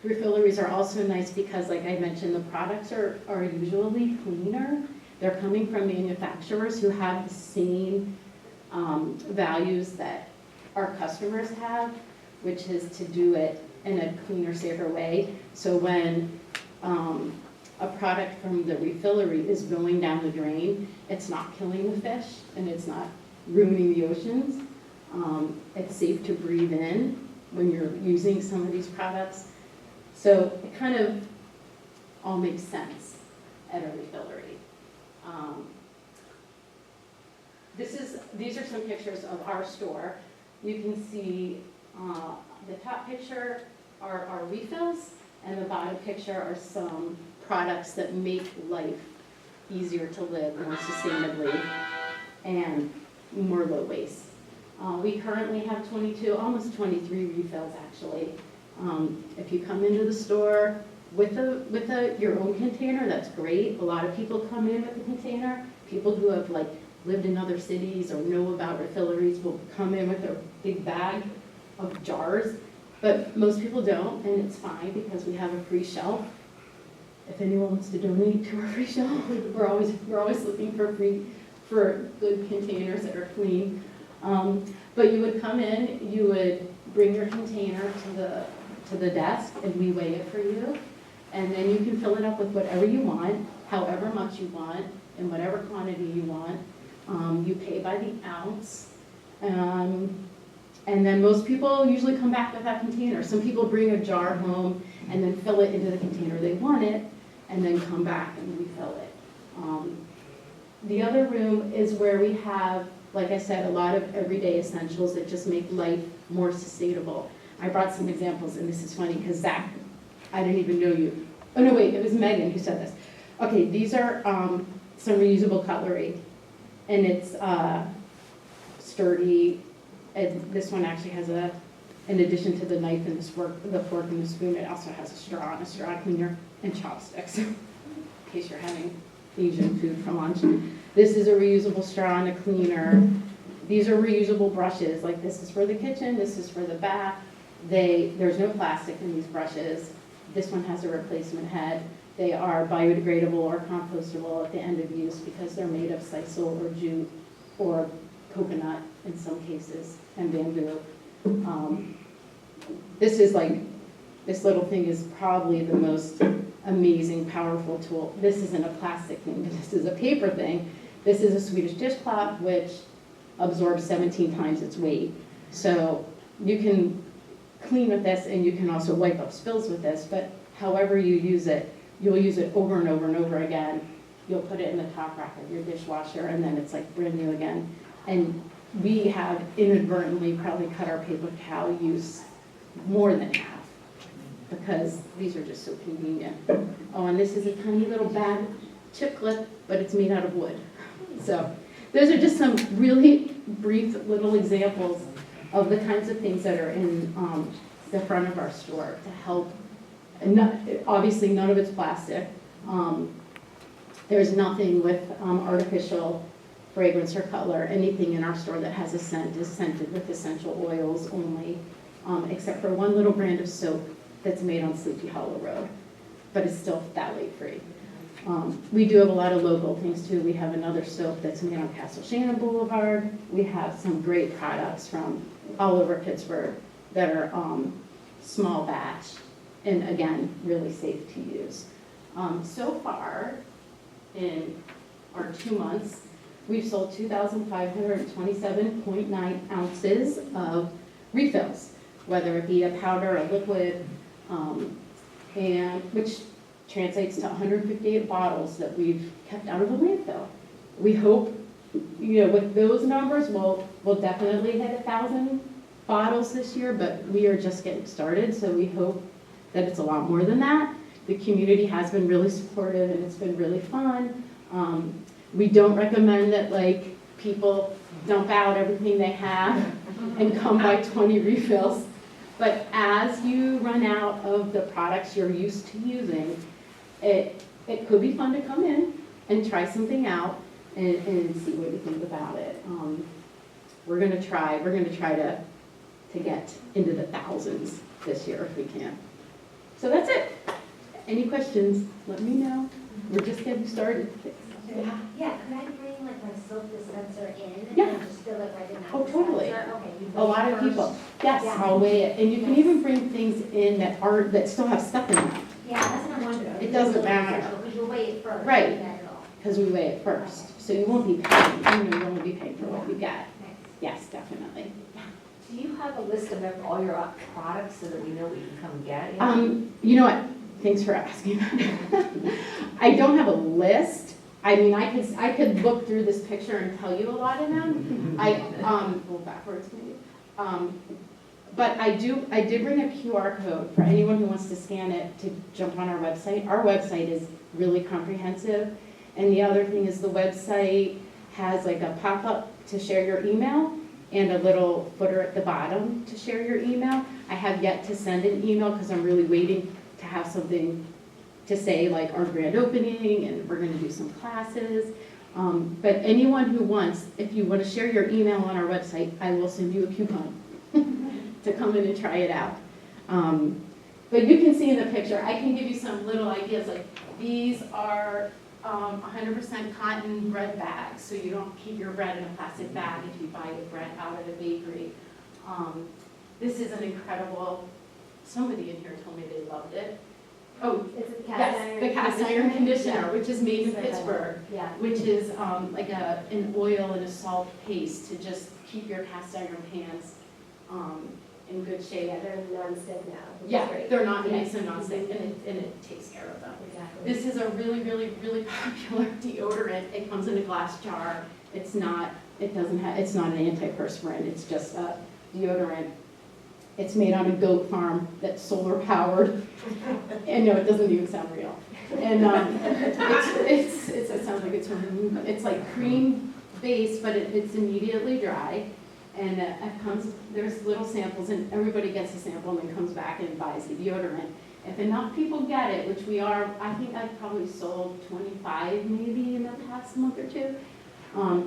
Refilleries are also nice because, like I mentioned, the products are usually cleaner. They're coming from manufacturers who have the same values that our customers have, which is to do it in a cleaner, safer way. So when a product from the refillery is going down the drain, it's not killing the fish and it's not ruining the oceans. It's safe to breathe in when you're using some of these products. So it kind of all makes sense at a refillery. These are some pictures of our store. You can see the top picture are our refills, and the bottom picture are some products that make life easier to live more sustainably and more low waste. We currently have 22, almost 23 refills actually. If you come into the store with your own container, that's great. A lot of people come in with a container. People who have like lived in other cities or know about refilleries will come in with a big bag of jars, but most people don't, and it's fine because we have a free shelf. If anyone wants to donate to our free shelf, we're always looking for good containers that are clean. But you would come in, you would bring your container to the desk, and we weigh it for you, and then you can fill it up with whatever you want, however much you want, in whatever quantity you want. You pay by the ounce. And then most people usually come back with that container. Some people bring a jar home and then fill it into the container they want it, and then come back and refill it. The other room is where we have, like I said, a lot of everyday essentials that just make life more sustainable. I brought some examples, and this is funny because Zach, I didn't even know you. Oh no, wait, it was Megan who said this. Okay, these are some reusable cutlery, and it's sturdy. And this one actually has in addition to the knife and the fork and the spoon, it also has a straw and a straw cleaner and chopsticks, in case you're having Asian food for lunch. This is a reusable straw and a cleaner. These are reusable brushes. Like this is for the kitchen, this is for the bath. There's no plastic in these brushes. This one has a replacement head. They are biodegradable or compostable at the end of use because they're made of sisal or jute or coconut in some cases, and bamboo. This little thing is probably the most amazing, powerful tool. This isn't a plastic thing, but this is a paper thing. This is a Swedish dishcloth, which absorbs 17 times its weight. So you can clean with this, and you can also wipe up spills with this, but however you use it, you'll use it over and over and over again. You'll put it in the top rack of your dishwasher, and then it's like brand new again. And we have inadvertently probably cut our paper towel use more than half because these are just so convenient. Oh, and this is a tiny little bag chip clip, but it's made out of wood. So those are just some really brief little examples of the kinds of things that are in the front of our store to help. And obviously, none of it's plastic. There's nothing with artificial fragrance or color. Anything in our store that has a scent is scented with essential oils only, except for one little brand of soap that's made on Sleepy Hollow Road, but it's still phthalate free. We do have a lot of local things too. We have another soap that's made on Castle Shannon Boulevard. We have some great products from all over Pittsburgh that are small batch and again, really safe to use. So far, in our 2 months, we've sold 2,527.9 ounces of refills, whether it be a powder, a liquid, and which translates to 158 bottles that we've kept out of the landfill. We hope, with those numbers, we'll definitely hit 1,000 bottles this year, but we are just getting started, so we hope that it's a lot more than that. The community has been really supportive and it's been really fun. We don't recommend that people dump out everything they have and come buy 20 refills. But as you run out of the products you're used to using, it could be fun to come in and try something out and see what you think about it. We're gonna try to get into the thousands this year if we can. So that's it. Any questions, let me know. We're just getting started. Yeah, could I bring my soap dispenser in Yeah. and just fill it right in that Oh, totally. dispenser? Okay. you A weigh lot of first. people, yes, Yeah. I'll weigh it. And you can even bring things in that still have stuff in them, Yeah, that's what I'm wondering. It doesn't matter. Because you weigh it first. Right. and then it'll- because we weigh it first. So you won't be paying, you won't be paying for what you get. Thanks. Yes, definitely. Do you have a list of all your products so that we know we can come get it? You know what? Thanks for asking. I don't have a list. I mean, I could look through this picture and tell you a lot of them. Go backwards maybe. But I did bring a QR code for anyone who wants to scan it to jump on our website. Our website is really comprehensive. And the other thing is the website has a pop-up to share your email and a little footer at the bottom to share your email. I have yet to send an email because I'm really waiting to have something to say our grand opening and we're going to do some classes. But anyone who wants, if you want to share your email on our website, I will send you a coupon to come in and try it out. But you can see in the picture, I can give you some little ideas. These are 100% cotton bread bags, so you don't keep your bread in a plastic bag if you buy your bread out at a bakery. This is an incredible, somebody in here told me they loved it. Oh, Is it the cast yes, iron? the cast iron conditioner, which is made in Pittsburgh, Yeah. which is an oil and a salt paste to just keep your cast iron pans in good shape. Yeah, they're non-stick now, which is Yeah, great. they're not Yeah. nice and non-stick, and it takes care of them. Exactly. This is a really, really, really popular deodorant. It comes in a glass jar. It's not an antiperspirant. It's just a deodorant. It's made on a goat farm that's solar powered. And no, it doesn't even sound real. And it sounds like it's cream based, but it's immediately dry. And there's little samples, and everybody gets a sample and then comes back and buys the deodorant. If enough people get it, which we are, I think I've probably sold 25 maybe in the past month or two,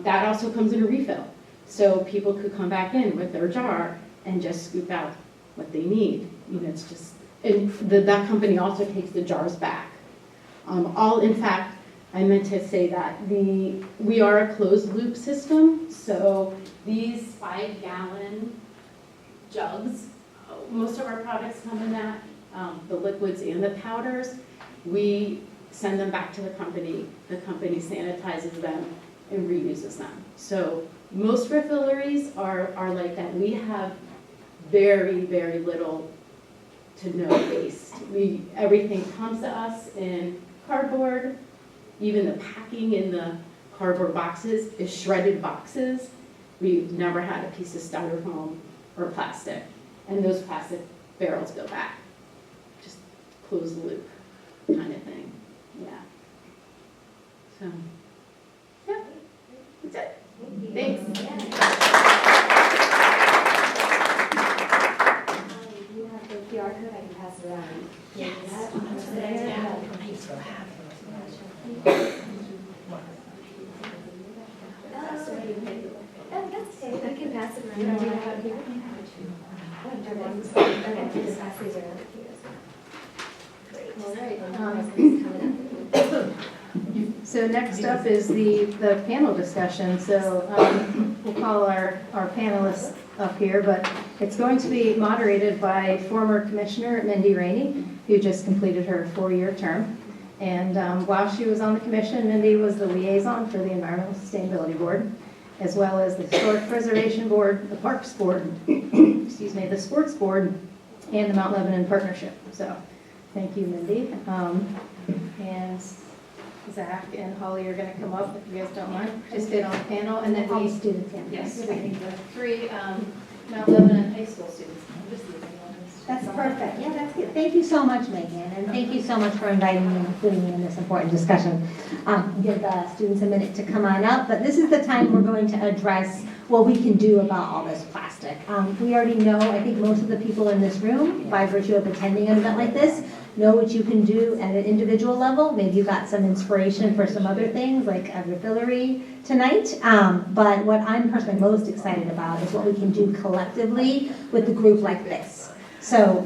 that also comes in a refill. So people could come back in with their jar and just scoop out what they need. It's just, and that company also takes the jars back. In fact, I meant to say that we are a closed loop system, so these 5-gallon jugs, most of our products come in that, the liquids and the powders. We send them back to the company sanitizes them and reuses them. So most refilleries are like that. We have very, very little to no waste. Everything comes to us in cardboard. Even the packing in the cardboard boxes is shredded boxes. We've never had a piece of styrofoam or plastic. And those plastic barrels go back. Just close the loop kind of thing. Yeah. So, yeah, that's it. Thanks. You have the QR code, I can pass it around. Yes. Oh, that's okay, we can pass it around. Do you have it here? Okay, just pass these around. Great. All right. Coming up. So next up is the panel discussion. So we'll call our panelists up here, but it's going to be moderated by former Commissioner Mindy Rainey, who just completed her 4-year term. And while she was on the commission, Mindy was the liaison for the Environmental Sustainability Board, as well as the Historic Preservation Board, the Parks Board, excuse me, the Sports Board, and the Mount Lebanon Partnership. So thank you, Mindy. And Zach and Holly are going to come up, if you guys don't mind, participate on the panel. And then All the we, students, yeah. yes, we need the 3 Mount Lebanon high school students. That's perfect. Yeah, that's good. Thank you so much, Megan, and thank you so much for inviting me and including me in this important discussion. Give the students a minute to come on up, but this is the time we're going to address what we can do about all this plastic. We already know, I think most of the people in this room, by virtue of attending an event like this, know what you can do at an individual level. Maybe you got some inspiration for some other things like a refillery tonight. But what I'm personally most excited about is what we can do collectively with a group like this. So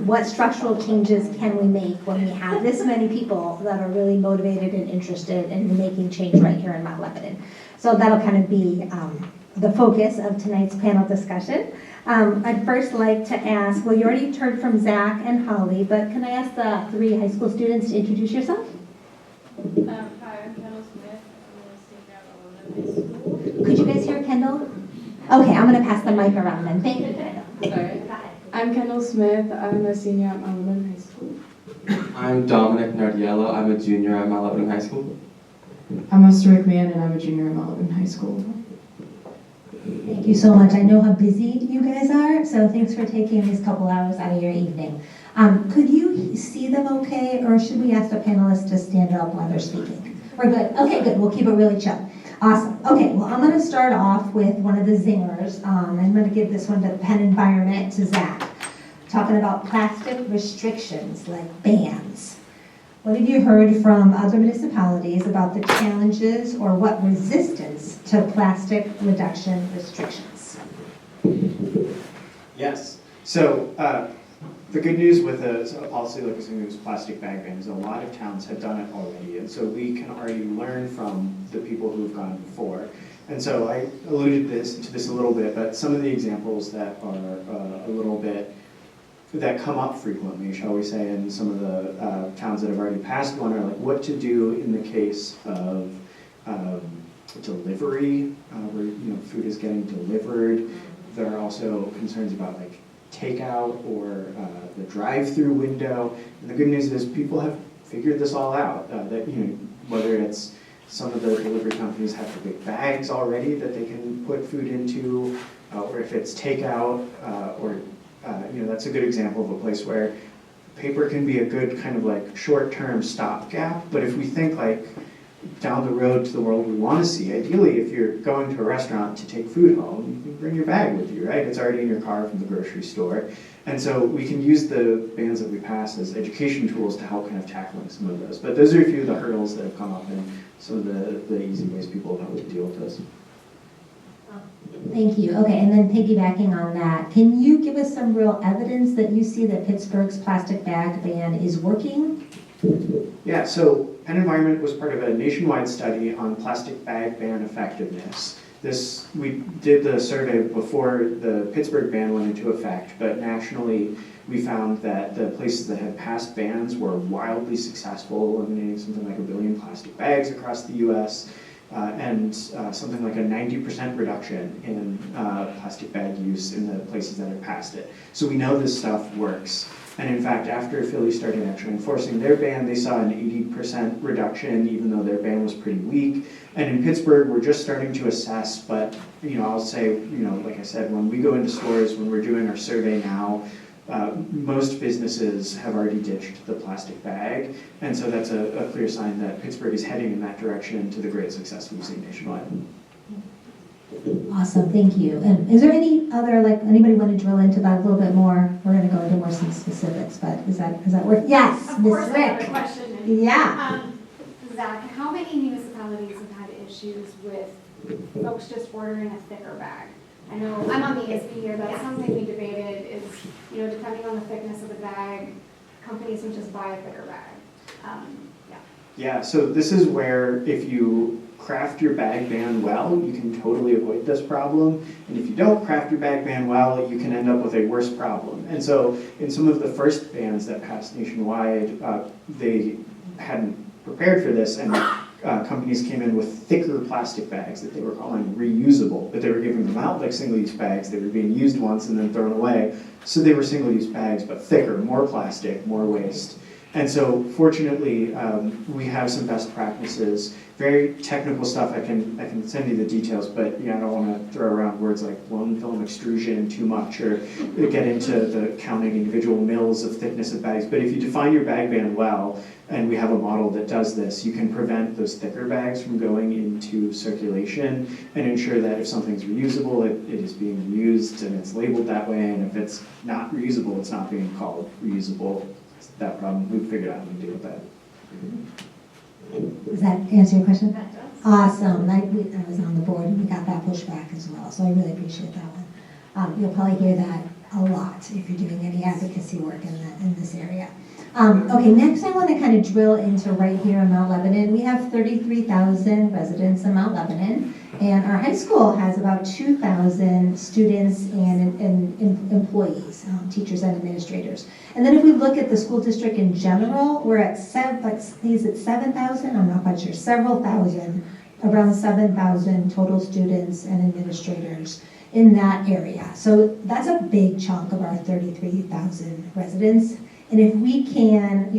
what structural changes can we make when we have this many people that are really motivated and interested in making change right here in Mount Lebanon? So that'll kind of be the focus of tonight's panel discussion. I'd first like to ask, well, you already heard from Zach and Holly, but can I ask the 3 high school students to introduce yourself? Hi, I'm Kendall Smith. I'm a senior at Wonderfill High School. Could you guys hear Kendall? Okay, I'm going to pass the mic around then. Thank you, Kendall. Sorry. I'm Kendall Smith. I'm a senior at Mount Lebanon High School. I'm Dominic Nardiello. I'm a junior at Mount Lebanon High School. I'm Esther McMahon, and I'm a junior at Mount Lebanon High School. Thank you so much. I know how busy you guys are, so thanks for taking these couple hours out of your evening. Could you see them okay, or should we ask the panelists to stand up while they're speaking? We're good. Okay, good. We'll keep it really chill. Awesome. Okay, well, I'm going to start off with one of the zingers. I'm going to give this one to Penn Environment, to Zach, talking about plastic restrictions, like bans. What have you heard from other municipalities about the challenges or what resistance to plastic reduction restrictions? Yes. So the good news with a policy like this plastic bag ban is a lot of towns have done it already, and so we can already learn from the people who have gone before. And so I alluded to this a little bit, but some of the examples that are a little bit that come up frequently, shall we say, in some of the towns that have already passed one are like what to do in the case of delivery, where food is getting delivered. There are also concerns about like takeout or the drive-through window. And the good news is people have figured this all out. That whether it's some of the delivery companies have the big bags already that they can put food into, or if it's takeout, or that's a good example of a place where paper can be a good kind of like short-term stopgap. But if we think like down the road to the world we want to see, ideally if you're going to a restaurant to take food home, you can bring your bag with you, right? It's already in your car from the grocery store. And so we can use the bans that we pass as education tools to help kind of tackling some of those. But those are a few of the hurdles that have come up and some of the easy ways people have to deal with this. Thank you. Okay, and then piggybacking on that, can you give us some real evidence that you see that Pittsburgh's plastic bag ban is working? Yeah, so Penn Environment was part of a nationwide study on plastic bag ban effectiveness. We did the survey before the Pittsburgh ban went into effect, but nationally we found that the places that had passed bans were wildly successful, eliminating something like 1 billion plastic bags across the US, and something like a 90% reduction in plastic bag use in the places that have passed it. So we know this stuff works. And in fact, after Philly started actually enforcing their ban, they saw an 80% reduction, even though their ban was pretty weak. And in Pittsburgh, we're just starting to assess, but I'll say, like I said, when we go into stores, when we're doing our survey now, most businesses have already ditched the plastic bag. And so that's a clear sign that Pittsburgh is heading in that direction to the great success we've seen nationwide. Awesome, thank you. And is there any other, anybody want to drill into that a little bit more? We're going to go into more some specifics, but does that work? Yes, Of course, Ms. I have a Rick. question. Yeah. Zach, how many municipalities have had issues with folks just ordering a thicker bag? I know I'm on the ESB here, that's something we debated is, depending on the thickness of the bag, companies would just buy a thicker bag. Yeah. Yeah, so this is where if you craft your bag ban well, you can totally avoid this problem. And if you don't craft your bag ban well, you can end up with a worse problem. And so in some of the first bans that passed nationwide, they hadn't prepared for this, and companies came in with thicker plastic bags that they were calling reusable, but they were giving them out like single-use bags. They were being used once and then thrown away. So they were single-use bags, but thicker, more plastic, more waste. And so fortunately, we have some best practices, very technical stuff. I can send you the details, but I don't want to throw around words like blown film extrusion too much or get into the counting individual mils of thickness of bags. But if you define your bag ban well, and we have a model that does this, you can prevent those thicker bags from going into circulation and ensure that if something's reusable, it is being reused and it's labeled that way, and if it's not reusable, it's not being called reusable. That problem, we've figured out how to deal with that. Does that answer your question? Awesome. I was on the board and we got that pushback as well, so I really appreciate that one. You'll probably hear that a lot if you're doing any advocacy work in this area. Okay, next I want to kind of drill into right here in Mount Lebanon. We have 33,000 residents in Mount Lebanon, and our high school has about 2,000 students and employees, teachers and administrators. And then if we look at the school district in general, we're at 7,000? I'm not quite sure, several thousand, around 7,000 total students and administrators in that area. So that's a big chunk of our 33,000 residents. And if we can,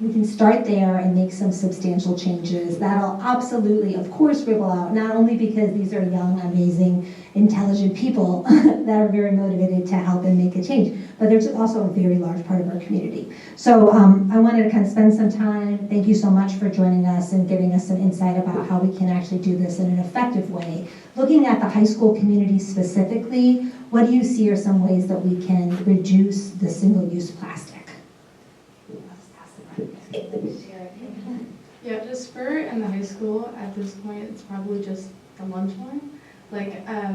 we can start there and make some substantial changes. That'll absolutely, of course, ripple out, not only because these are young, amazing, intelligent people that are very motivated to help and make a change, but there's also a very large part of our community. So I wanted to kind of spend some time. Thank you so much for joining us and giving us some insight about how we can actually do this in an effective way. Looking at the high school community specifically, what do you see are some ways that we can reduce the single-use plastic? Yeah, just for in the high school, at this point, it's probably just the lunch one. Like, I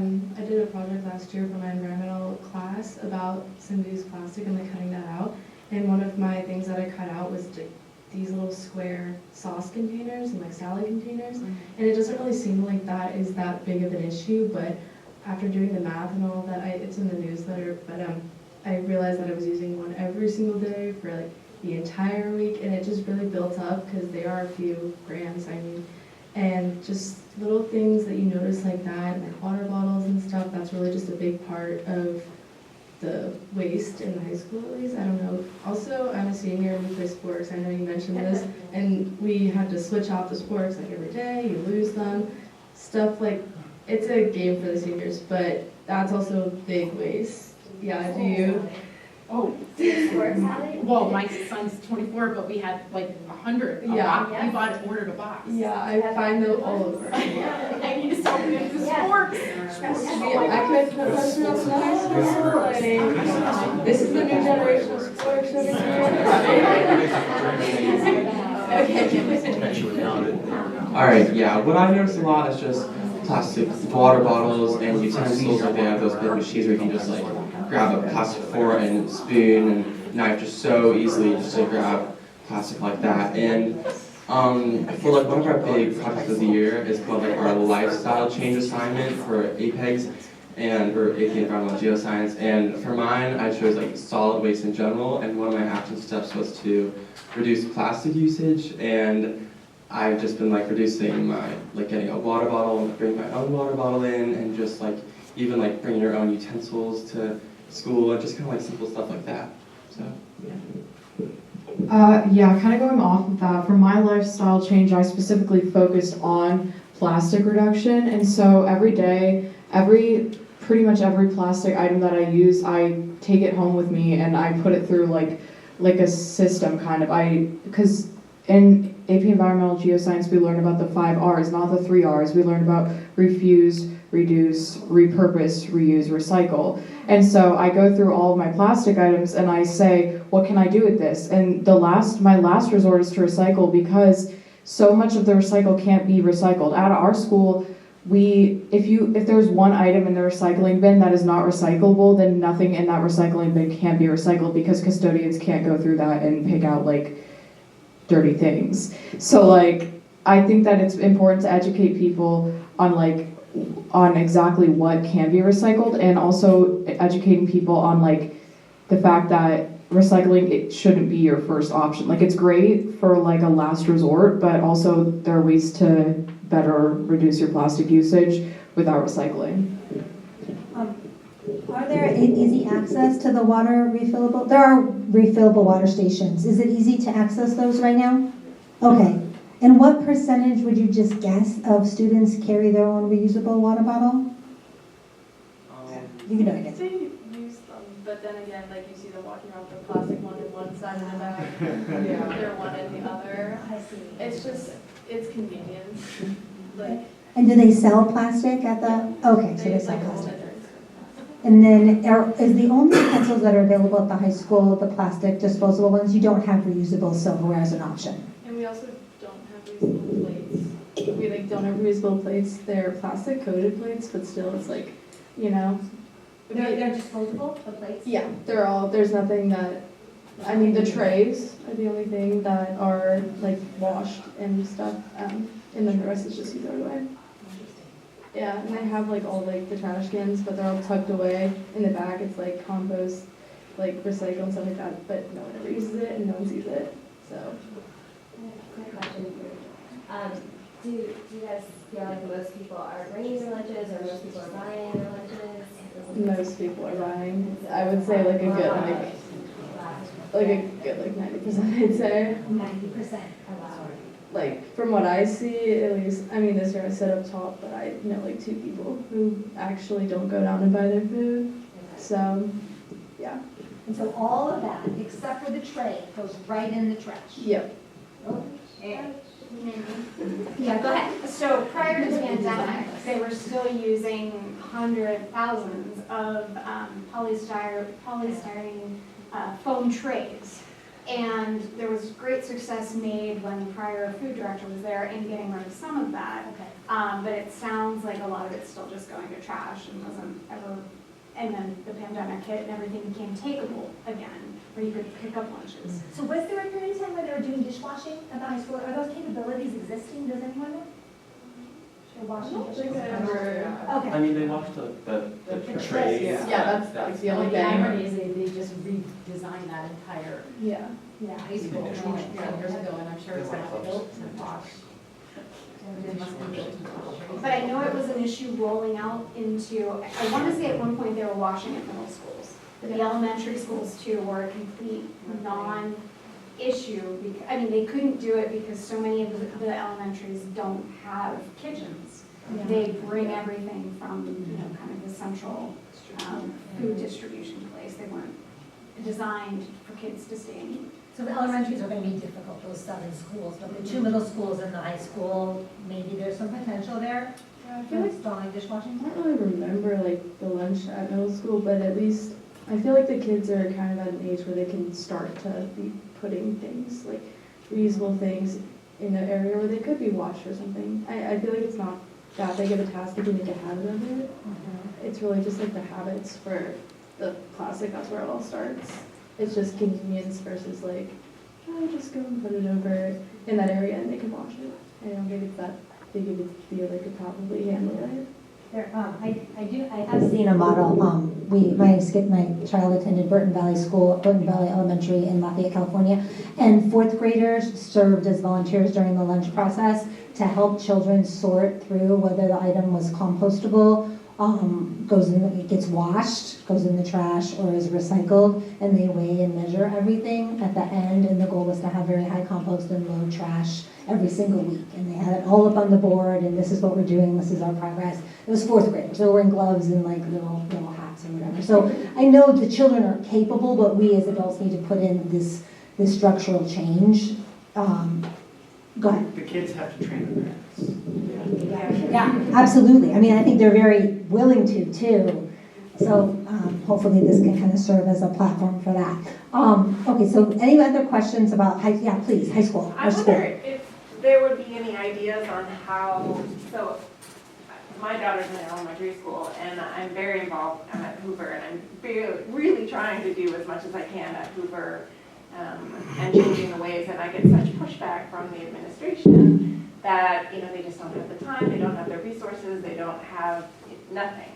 did a project last year for my environmental class about single-use plastic and like cutting that out. And one of my things that I cut out was these little square sauce containers and like salad containers. And it doesn't really seem like that is that big of an issue, but after doing the math and all that, it's in the newsletter, but I realized that I was using one every single day for like the entire week, and it just really built up because they are a few grams, and just little things that you notice like that, like water bottles and stuff, that's really just a big part of the waste in the high school at least. I don't know. Also, I'm a senior and we play sports. I know you mentioned this, and we had to switch off the sports like every day, you lose them. Stuff like, it's a game for the seniors, but that's also big waste. Yeah, do you? Oh, well, my son's 24, but we had like 100. Yeah. We ordered a box. Yeah, I find them all over. I need to start with the sports. I could put this in high school. This is the new generation of sports over here. All right, yeah, what I noticed a lot is just plastic water bottles and utensils. Like they have those big machines where you can just like grab a plastic fork and spoon and knife just so easily just to grab plastic like that. And for like one of our big projects of the year is called like our lifestyle change assignment for APEGs and for AP Environmental Geoscience. And for mine, I chose like solid waste in general, and one of my action steps was to reduce plastic usage. And I've just been like reducing my, like getting a water bottle, bringing my own water bottle in, and just like even like bringing your own utensils to school, and just kind of like simple stuff like that. So, yeah, kind of going off of that, for my lifestyle change, I specifically focused on plastic reduction. And so every day, pretty much every plastic item that I use, I take it home with me and I put it through like a system kind of. Because in AP Environmental Geoscience, we learn about the 5 R's, not the 3 R's. We learn about refuse, reduce, repurpose, reuse, recycle. And so I go through all of my plastic items and I say, what can I do with this? And my last resort is to recycle, because so much of the recycle can't be recycled. At our school, if there's one item in the recycling bin that is not recyclable, then nothing in that recycling bin can be recycled, because custodians can't go through that and pick out like dirty things. So like, I think that it's important to educate people on exactly what can be recycled, and also educating people on like the fact that recycling, it shouldn't be your first option. Like, it's great for like a last resort, but also there are ways to better reduce your plastic usage without recycling. Are there easy access to the water refillable? There are refillable water stations. Is it easy to access those right now? Okay. And what percentage would you just guess of students carry their own reusable water bottle? You can do it. They use them, but then again, like you see them walking around with the plastic one in one side of the bag, they're one in the other. I see. It's convenience. Like, And do they sell plastic at the? Okay, so they sell plastic. And then is the only pencils that are available at the high school the plastic disposable ones? You don't have reusable silverware as an option. and we also don't have reusable plates. We like don't have reusable plates. They're plastic coated plates, but still it's like, you know. They're disposable, the plates? Yeah, they're all, there's nothing that, I mean, the trays are the only thing that are like washed and stuff, and then the rest is just you throw it away. Yeah, and they have like all like the trash cans, but they're all tucked away in the back. It's like compost, like recycle and stuff like that, but no one ever uses it and no one sees it, so. Quick question. Do you guys feel like most people are bringing their lunches, or most people are buying their lunches? Most people are buying. I would say like a good like 90%, I'd say. 90%. Like from what I see, at least, I mean this year I sit up top, but I know like 2 people who actually don't go down and buy their food. So, yeah. And so all of that, except for the tray, goes right in the trash? Yep. Yeah, go ahead. So prior to the pandemic, they were still using thousands of polystyrene foam trays. And there was great success made when the prior food director was there in getting rid of some of that. Okay. But it sounds like a lot of it's still just going to trash and wasn't ever, and then the pandemic hit and everything became takeable again, where you could pick up lunches. So was there a period of time where they were doing dishwashing at the high school? Are those capabilities existing? Does anyone know? They're washing dishes? Okay. I mean, they wash the trays. Yeah, that's the only The thing. irony is they just redesigned that entire Yeah. high school 10 years ago, and I'm sure it's not built to wash. It must be built to wash. But I know it was an issue rolling out into, I want to say at one point they were washing at middle schools. But the elementary schools too were a complete non-issue. I mean, they couldn't do it because so many of the elementaries don't have kitchens. They bring everything from, kind of the central food distribution place. They weren't designed for kids to stay and eat. So the elementaries are going to be difficult, those 7 schools, but the 2 middle schools and the high school, maybe there's some potential there? I feel like installing dishwashing? I don't really remember like the lunch at middle school, but at least I feel like the kids are kind of at an age where they can start to be putting things, like reusable things, in an area where they could be washed or something. I feel like it's not that big of a task if you make a habit of it. It's really just like the habits for the plastic, that's where it all starts. It's just convenience versus like, oh, just go and put it over in that area and they can wash it. I don't think it's that big of a deal, they could probably handle it. There, I have seen a model. My child attended Burton Valley Elementary in Lafayette, California, and 4th graders served as volunteers during the lunch process to help children sort through whether the item was compostable, it gets washed, goes in the trash, or is recycled, and they weigh and measure everything at the end, and the goal was to have very high compost and low trash every single week, and they had it all up on the board, and this is what we're doing, this is our progress. It was 4th graders, they were wearing gloves and like little hats or whatever. So I know the children are capable, but we as adults need to put in this structural change. Go ahead. The kids have to train their parents. Yeah, absolutely. I mean, I think they're very willing to too. So hopefully this can kind of serve as a platform for that. Okay, so any other questions about please, high school. I wonder if there would be any ideas on how, so my daughter's in elementary school and I'm very involved. I'm at Hoover and I'm really trying to do as much as I can at Hoover and changing the ways, and I get such pushback from the administration that, they just don't have the time, they don't have the resources, they don't have nothing.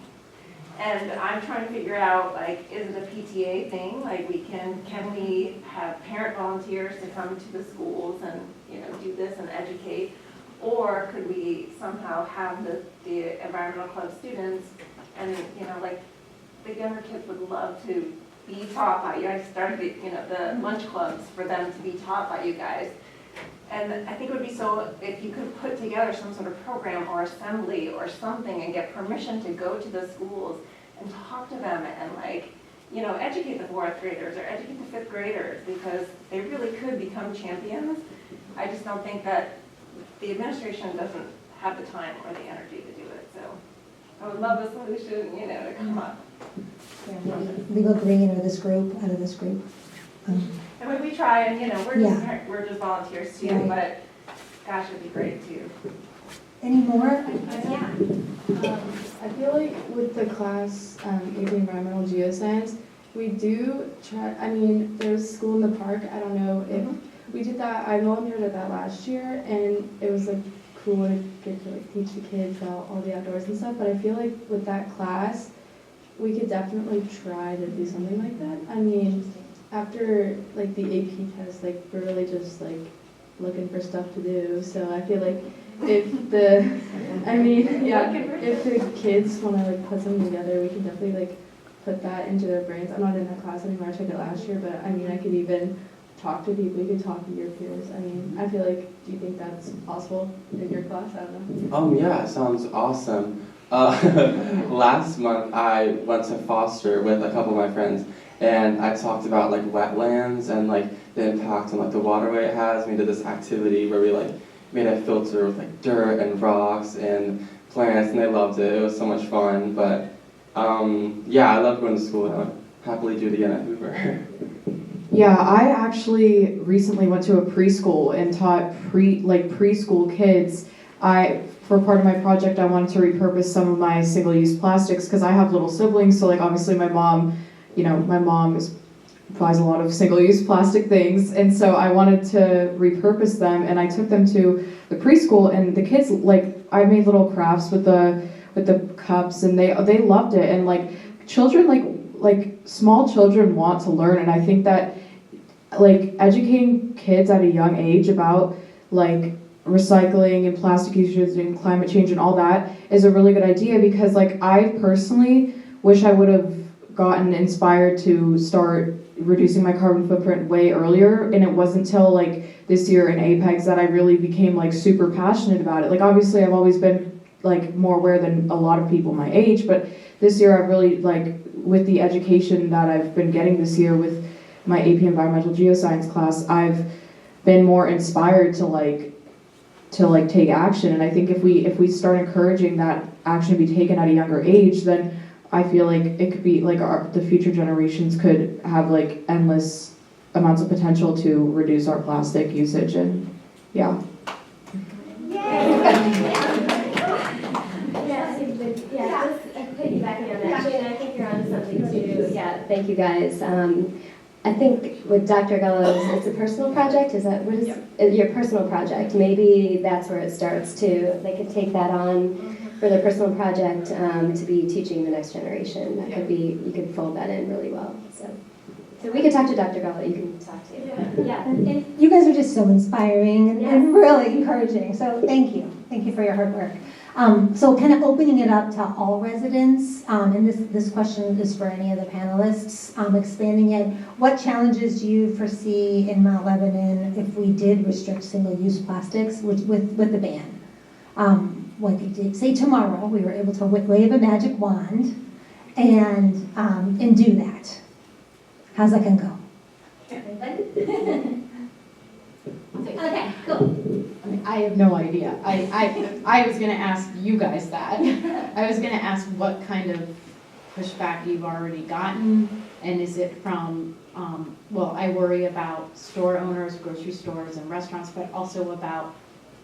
And I'm trying to figure out, like, is it a PTA thing? Like, can we have parent volunteers to come to the schools and, do this and educate? Or could we somehow have the environmental club students and, like, the younger kids would love to be taught by you. I started the lunch clubs for them to be taught by you guys. And I think it would be so, if you could put together some sort of program or assembly or something and get permission to go to the schools and talk to them and, like, educate the 4th graders or educate the 5th graders, because they really could become champions. I just don't think that the administration doesn't have the time or the energy to do it. So I would love a solution, to come up. LeboGreen or this group, out of this group. And when we try, and we're just volunteers too, Right. but gosh, it'd be great too. Any more? Yeah. I feel like with the class, AP Environmental Geoscience, we do try, there's school in the park, I don't know if, we did that, I volunteered at that last year, and it was like cool to get to like teach the kids about all the outdoors and stuff, but I feel like with that class, we could definitely try to do something like that. After like the AP test, like we're really just like looking for stuff to do, so I feel like if if the kids want to like put something together, we can definitely like put that into their brains. I'm not in that class anymore, I took it last year, but I could even talk to people, you could talk to your peers. I feel like, do you think that's possible in your class? I don't know. Yeah, it sounds awesome. Last month I went to Foster with a couple of my friends, and I talked about like wetlands and like the impact on like the waterway it has. We did this activity where we like made a filter with like dirt and rocks and plants, and they loved it. It was so much fun. But I love going to school, and I would happily do it again at Hoover. Yeah, I actually recently went to a preschool and taught preschool kids. For part of my project, I wanted to repurpose some of my single-use plastics because I have little siblings. So like obviously my mom buys a lot of single-use plastic things, and so I wanted to repurpose them, and I took them to the preschool, and the kids I made little crafts with the cups, and they loved it, and like children like small children want to learn, and I think that like educating kids at a young age about like recycling and plastic usage and climate change and all that is a really good idea, because like I personally wish I would have gotten inspired to start reducing my carbon footprint way earlier, and it wasn't until like this year in Apex that I really became like super passionate about it. Like obviously I've always been like more aware than a lot of people my age, but this year I've really like, with the education that I've been getting this year with my AP Environmental Geoscience class, I've been more inspired to take action. And I think if we start encouraging that action to be taken at a younger age, then I feel like it could be like the future generations could have like endless amounts of potential to reduce our plastic usage. And yeah. Just piggybacking on that, Shane, I think you're onto something too. Yeah, thank you guys. I think with Dr. Gallo's, it's a personal project. Is that what is your personal project? Maybe that's where it starts too. They could take that on for their personal project to be teaching the next generation. That could be, you could fold that in really well. So we could talk to Dr. Gallo. You can talk to. Yeah. And you guys are just so inspiring and really encouraging. So thank you. Thank you for your hard work. So kind of opening it up to all residents, and this question is for any of the panelists, expanding it, what challenges do you foresee in Mount Lebanon if we did restrict single-use plastics with the ban? What they did, say tomorrow, we were able to wave a magic wand and do that. How's that gonna go? Okay, cool. I have no idea. I was going to ask you guys that. I was going to ask what kind of pushback you've already gotten, and is it from, I worry about store owners, grocery stores, and restaurants, but also about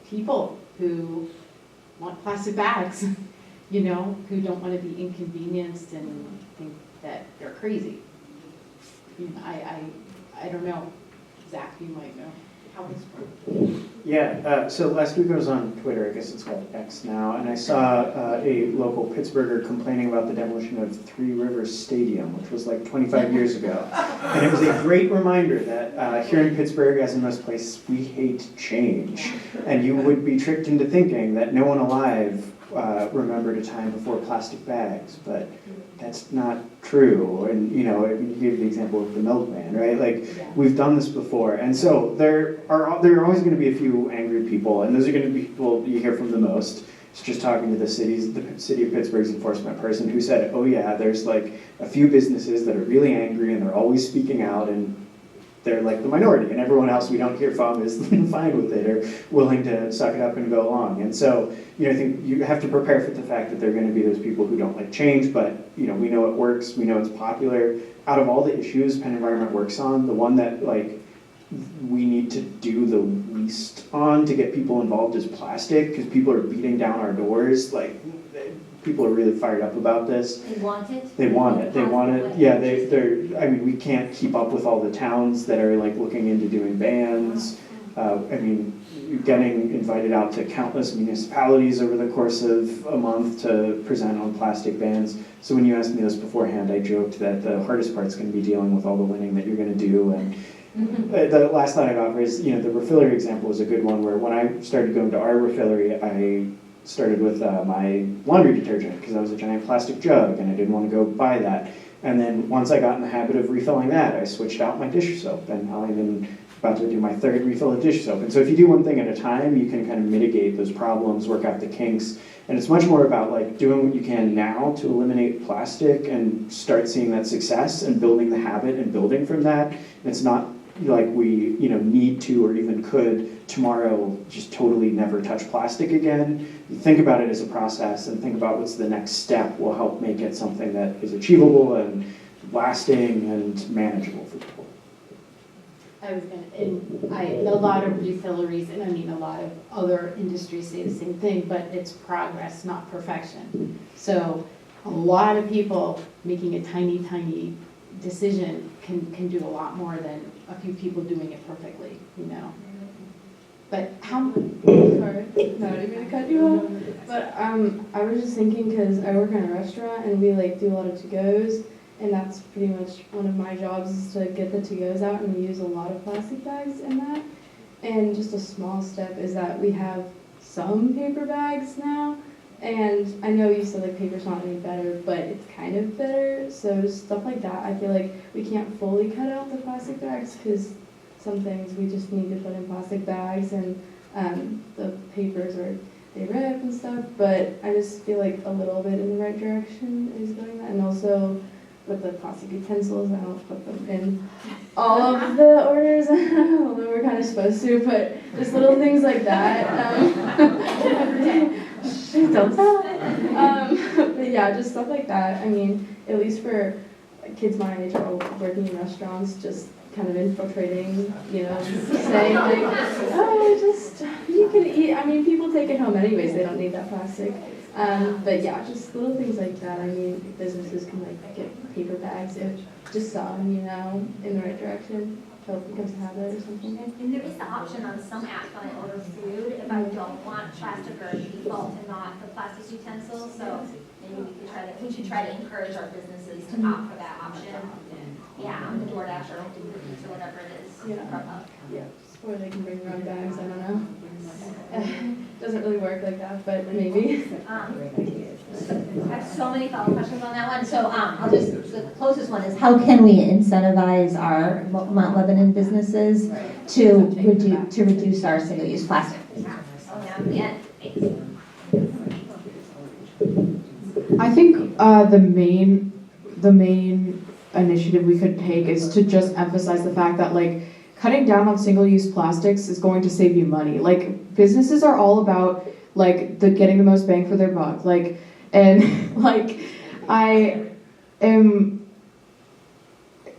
people who want plastic bags, who don't want to be inconvenienced and think that they're crazy. I don't know. Zach, you might know how this works. Yeah, so last week I was on Twitter, I guess it's called X now, and I saw a local Pittsburgher complaining about the demolition of Three Rivers Stadium, which was like 25 years ago. And it was a great reminder that here in Pittsburgh, as in most places, we hate change. And you would be tricked into thinking that no one alive remembered a time before plastic bags, but that's not true. And you know, you gave the example of the milkman, right? Like we've done this before, and so there are always going to be a few angry people, and those are going to be people you hear from the most. It's just talking to the city of Pittsburgh's enforcement person who said, "Oh yeah, there's like a few businesses that are really angry and they're always speaking out and." They're like the minority, and everyone else we don't hear from is fine with it or willing to suck it up and go along. And so, you know, I think you have to prepare for the fact that there are going to be those people who don't like change, but, you know, we know it works, we know it's popular. Out of all the issues Penn Environment works on, the one that, like, we need to do the least on to get people involved is plastic, because people are beating down our doors. Like, people are really fired up about this. They want it? They want it. They want it. Yeah, I mean, we can't keep up with all the towns that are like looking into doing bans. I mean, getting invited out to countless municipalities over the course of a month to present on plastic bans. So when you asked me this beforehand, I joked that the hardest part's going to be dealing with all the winning that you're going to do. And the last thought I'd offer is, you know, the refillery example is a good one where when I started going to our refillery, I started with my laundry detergent because I was a giant plastic jug and I didn't want to go buy that. And then once I got in the habit of refilling that, I switched out my dish soap, and now I'm even about to do my third refill of dish soap. And so if you do one thing at a time, you can kind of mitigate those problems, work out the kinks. And it's much more about like doing what you can now to eliminate plastic and start seeing that success and building the habit and building from that. It's not like we, you know, need to or even could tomorrow just totally never touch plastic again. You think about it as a process and think about what's the next step will help make it something that is achievable and lasting and manageable for people. I was gonna, and a lot of refilleries, and I mean a lot of other industries say the same thing, but it's progress, not perfection. So a lot of people making a tiny, tiny decision can do a lot more than a few people doing it perfectly, you know. But how? Sorry, no, I didn't mean to cut you off. But I was just thinking because I work in a restaurant and we like do a lot of to-goes, and that's pretty much one of my jobs is to get the to-goes out, and we use a lot of plastic bags in that. And just a small step is that we have some paper bags now. And I know you said like paper's not any better, but it's kind of better. So stuff like that, I feel like we can't fully cut out the plastic bags because some things we just need to put in plastic bags, and the papers they rip and stuff. But I just feel like a little bit in the right direction is going that. And also with the plastic utensils, I don't put them in all of the orders, although we're kind of supposed to, but just little things like that. Don't tell. But yeah, just stuff like that. I mean, at least for kids my age are working in restaurants, just kind of infiltrating, you know, saying like, oh, just, you can eat. I mean, people take it home anyways, they don't need that plastic. But yeah, just little things like that. I mean, businesses can like get paper bags if just some, you know, in the right direction. So it becomes a habit or something. And there is the option on some apps when I order food, if I don't want plastic or default to not the plastic utensils. So maybe we should try to encourage our businesses to opt for that option. Yeah, on the DoorDash or whatever it is. Yeah, or they can bring their own bags, I don't know. Doesn't really work like that, but maybe. I have so many follow-up questions on that one. So the closest one is, how can we incentivize our Mount Lebanon businesses to reduce our single-use plastic? I think the main initiative we could take is to just emphasize the fact that like cutting down on single-use plastics is going to save you money. Like businesses are all about like getting the most bang for their buck. Like, and like I am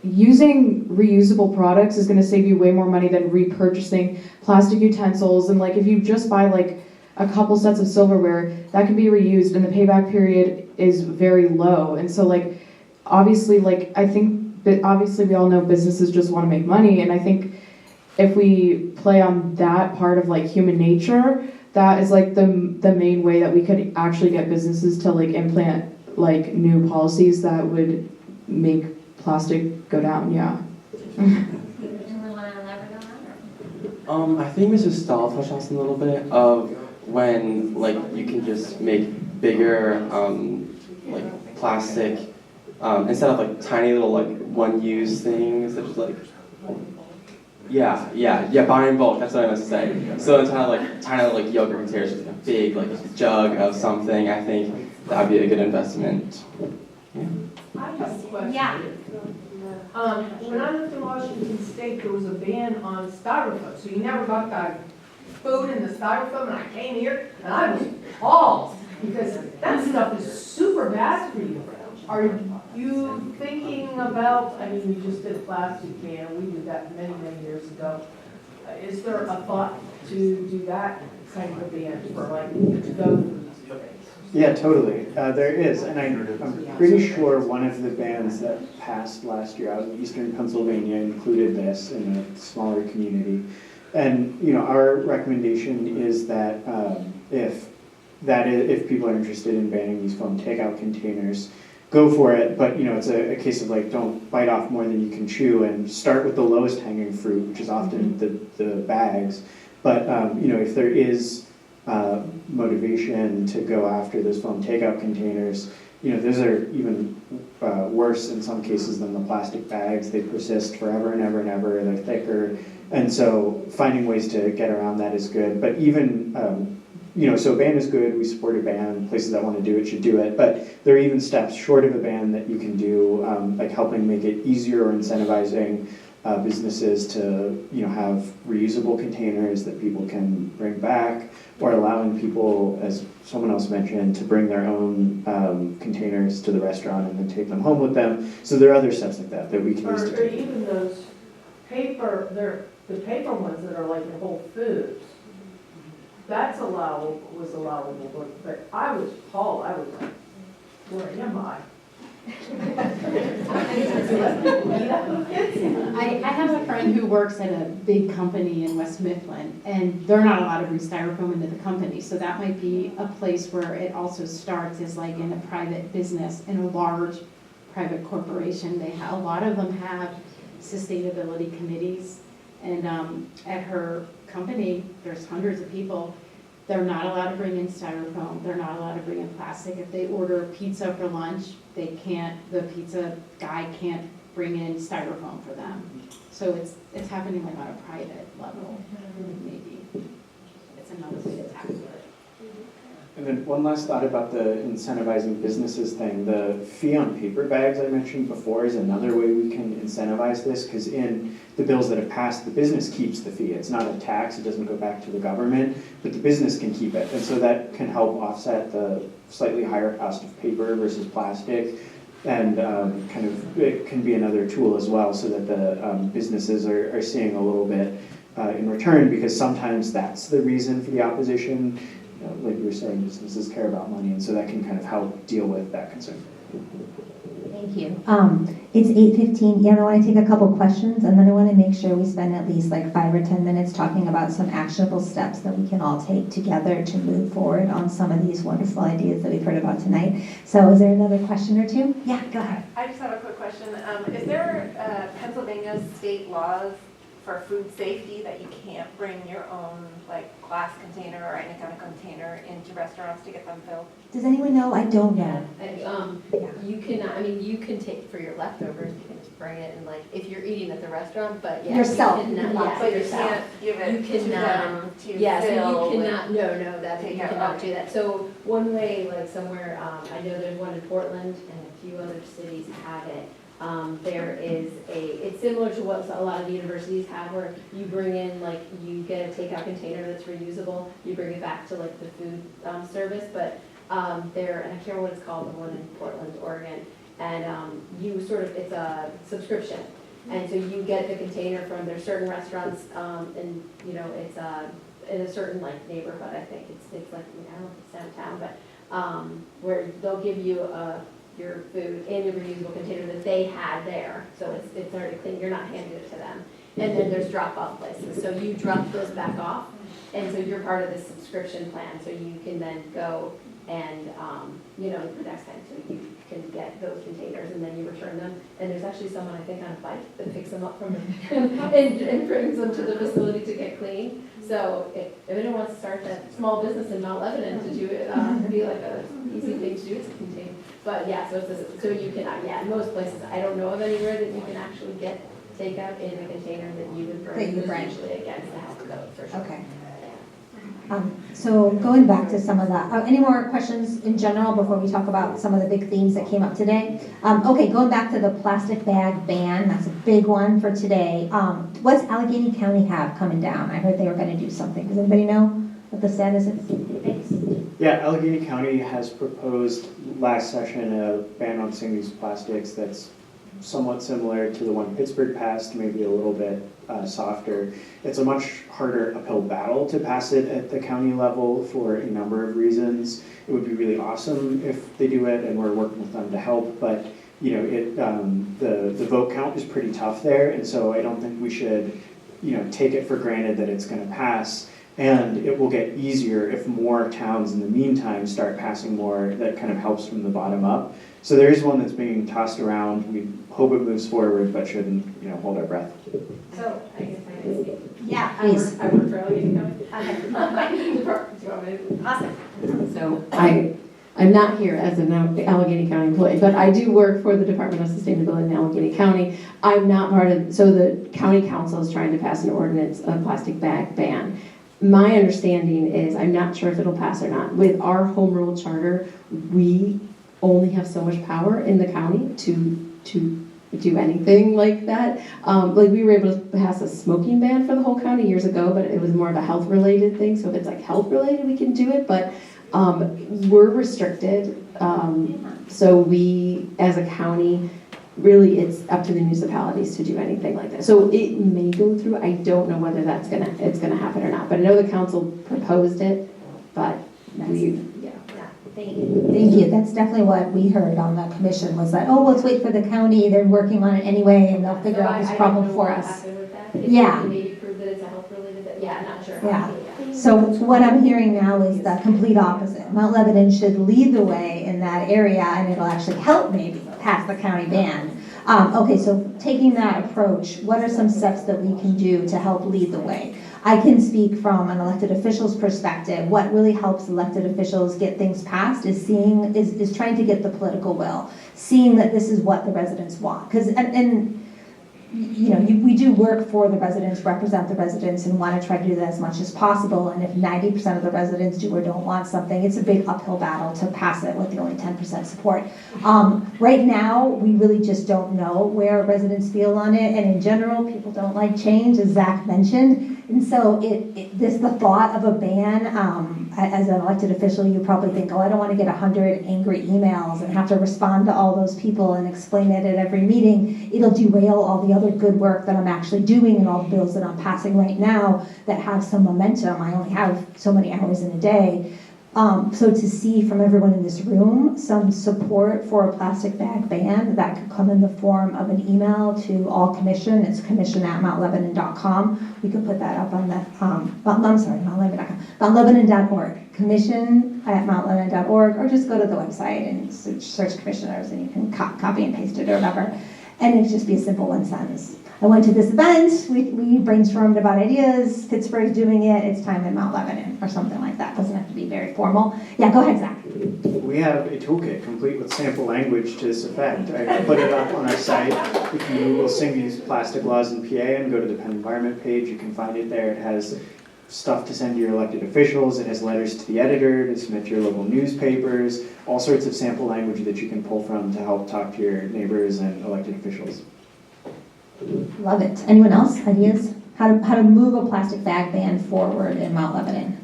using reusable products is going to save you way more money than repurchasing plastic utensils. And like if you just buy like a couple sets of silverware, that can be reused and the payback period is very low. And so like obviously like I think obviously we all know businesses just want to make money, and I think if we play on that part of like human nature, that is like the main way that we could actually get businesses to like implant like new policies that would make plastic go down. Yeah. I think Mrs. Stahl touched on something a little bit of when like you can just make bigger like plastic instead of like tiny little like one-use things such as like buy in bulk. That's what I meant to say. So instead of like tiny little like yogurt containers, just like a big like jug of something. I think that would be a good investment. Yeah. I have a question. Yeah. When I lived in Washington State, there was a ban on styrofoam, so you never got that food in the styrofoam, and I came here, and I was appalled, because that stuff is super bad for you. Are you thinking about, I mean, we just did a plastic ban, we did that many, many years ago. Is there a thought to do that kind of a ban for like to-go foods? Yeah, totally. There is, and I'm pretty sure one of the bans that passed last year out in eastern Pennsylvania included this in a smaller community. And you know, our recommendation is that if people are interested in banning these foam takeout containers, go for it. But you know, it's a case of like, don't bite off more than you can chew, and start with the lowest hanging fruit, which is often the bags. But you know, if there is motivation to go after those foam takeout containers, you know, those are even worse in some cases than the plastic bags. They persist forever and ever and ever. They're thicker, and so finding ways to get around that is good. But even you know, so a ban is good. We support a ban. Places that want to do it should do it. But there are even steps short of a ban that you can do, like helping make it easier or incentivizing businesses to, you know, have reusable containers that people can bring back, or allowing people, as someone else mentioned, to bring their own containers to the restaurant and then take them home with them. So there are other steps like that that we can use to Or take. even those paper, the paper ones that are like in Whole Foods. That's was allowable, but I was appalled. I was like, where am I? I have a friend who works at a big company in West Mifflin, and they're not allowed to bring styrofoam into the company, so that might be a place where it also starts as like in a private business, in a large private corporation. A lot of them have sustainability committees, and at her company, there's hundreds of people. They're not allowed to bring in styrofoam. They're not allowed to bring in plastic. If they order pizza for lunch, the pizza guy can't bring in styrofoam for them. So it's happening like on a private level, maybe. It's another way to tackle it. And then one last thought about the incentivizing businesses thing. The fee on paper bags I mentioned before is another way we can incentivize this, because in the bills that have passed, the business keeps the fee. It's not a tax, it doesn't go back to the government, but the business can keep it. And so that can help offset the slightly higher cost of paper versus plastic. And kind of it can be another tool as well, so that the businesses are seeing a little bit in return, because sometimes that's the reason for the opposition. Like you were saying, businesses care about money, and so that can kind of help deal with that concern. Thank you. It's 8:15. Yeah, I want to take a couple questions, and then I want to make sure we spend at least like 5 or 10 minutes talking about some actionable steps that we can all take together to move forward on some of these wonderful ideas that we've heard about tonight. So is there another question or two? Yeah, go ahead. I just have a quick question. Is there Pennsylvania state laws for food safety that you can't bring your own like glass container or any kind of container into restaurants to get them filled? Does anyone know? I don't know. You cannot, I mean, you can take for your leftovers, you can just bring it and like, if you're eating at the restaurant, but yeah. Yourself. You cannot, But you yourself. can't give it You to cannot, them to yeah, so fill you with- cannot, no, that, you Take out, cannot okay. do that. So one way, like somewhere, I know there's one in Portland and a few other cities have it. There is it's similar to what a lot of the universities have, where you bring in, like, you get a takeout container that's reusable, you bring it back to like the food service, but there, and I can't remember what it's called, the one in Portland, Oregon, and you sort of, it's a subscription. And so you get the container from, there's certain restaurants, and you know, it's in a certain like neighborhood, I think, it's like, I don't know if it's downtown, but where they'll give you a your food in your reusable container that they had there. So it's already clean, you're not handing it to them. And then there's drop-off places, so you drop those back off, and so you're part of the subscription plan, so you can then go and, the next time, so you can get those containers, and then you return them. And there's actually someone, I think, on a bike that picks them up from and brings them to the facility to get clean. So if anyone wants to start that small business in Mount Lebanon to do it, it'd be like a easy thing to do, it's a container. But yeah, so you can, in most places, I don't know of anywhere that you can actually get takeout in a container that you would bring. That you It's bring. usually against the health code, for sure. Okay. So going back to some of that, any more questions in general before we talk about some of the big themes that came up today? Okay, going back to the plastic bag ban, that's a big one for today. What's Allegheny County have coming down? I heard they were going to do something. Does anybody know what the status is? Yeah, Allegheny County has proposed last session a ban on single-use plastics that's somewhat similar to the one Pittsburgh passed, maybe a little bit softer. It's a much harder uphill battle to pass it at the county level for a number of reasons. It would be really awesome if they do it, and we're working with them to help, but the vote count is pretty tough there, and so I don't think we should take it for granted that it's going to pass. And it will get easier if more towns in the meantime start passing more that kind of helps from the bottom up. So there is one that's being tossed around. We hope it moves forward, but shouldn't hold our breath. So I guess I can speak. Yeah, I please. work for Allegheny County. Awesome. So I'm not here as an Allegheny County employee, but I do work for the Department of Sustainability in Allegheny County. I'm not part of, so the county council is trying to pass an ordinance, a plastic bag ban. My understanding is, I'm not sure if it'll pass or not. With our home rule charter, we only have so much power in the county to do anything like that. We were able to pass a smoking ban for the whole county years ago, but it was more of a health related thing. So if it's like health related, we can do it, but we're restricted. So we, as a county, really it's up to the municipalities to do anything like that. So it may go through. I don't know whether it's gonna happen or not, but I know the council proposed it, but Thank you. That's definitely what we heard on the commission was that, let's wait for the county. They're working on it anyway, and they'll figure out this problem for us. Yeah. Maybe prove that it's a health related, I'm not sure. Yeah. So what I'm hearing now is the complete opposite. Mount Lebanon should lead the way in that area, and it'll actually help maybe pass the county ban. Okay, so taking that approach, what are some steps that we can do to help lead the way? I can speak from an elected official's perspective. What really helps elected officials get things passed is trying to get the political will, seeing that this is what the residents want. Because we do work for the residents, represent the residents, and want to try to do that as much as possible. And if 90% of the residents do or don't want something, it's a big uphill battle to pass it with the only 10% support. Right now, we really just don't know where residents feel on it. And in general, people don't like change, as Zach mentioned. And so the thought of a ban, as an elected official, you probably think, I don't want to get 100 angry emails and have to respond to all those people and explain it at every meeting. It'll derail all the other good work that I'm actually doing and all the bills that I'm passing right now that have some momentum. I only have so many hours in a day. So to see from everyone in this room some support for a plastic bag ban, that could come in the form of an email to all commission. It's commission@mountlebanon.com. We could put that up on the, mountlebanon.com, mountlebanon.org, commission@mountlebanon.org, or just go to the website and search commissioners and you can copy and paste it or whatever. And it'd just be a simple one sentence. I went to this event, we brainstormed about ideas, Pittsburgh's doing it, it's time in Mount Lebanon, or something like that. Doesn't have to be very formal. Yeah, go ahead, Zach. We have a toolkit complete with sample language to this effect. I put it up on our site. If you Google single-use plastic laws in PA and go to the Penn Environment page, you can find it there. It has stuff to send to your elected officials. It has letters to the editor to submit to your local newspapers, all sorts of sample language that you can pull from to help talk to your neighbors and elected officials. Love it. Anyone else? Ideas? How to move a plastic bag ban forward in Mount Lebanon?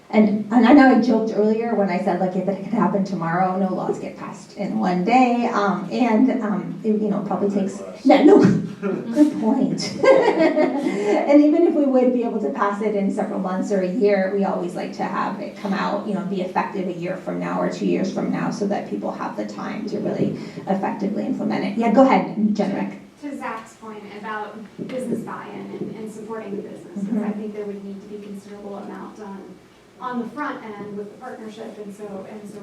And I know I joked earlier when I said, if it could happen tomorrow, no laws get passed in one day. It probably takes... No, Good point. And even if we would be able to pass it in several months or a year, we always like to have it come out, be effective a year from now or 2 years from now so that people have the time to really effectively implement it. Yeah, go ahead, Jenrick. To Zach's point about business buy-in and supporting the businesses, Mhm. I think there would need to be considerable amount done on the front end with the partnership and so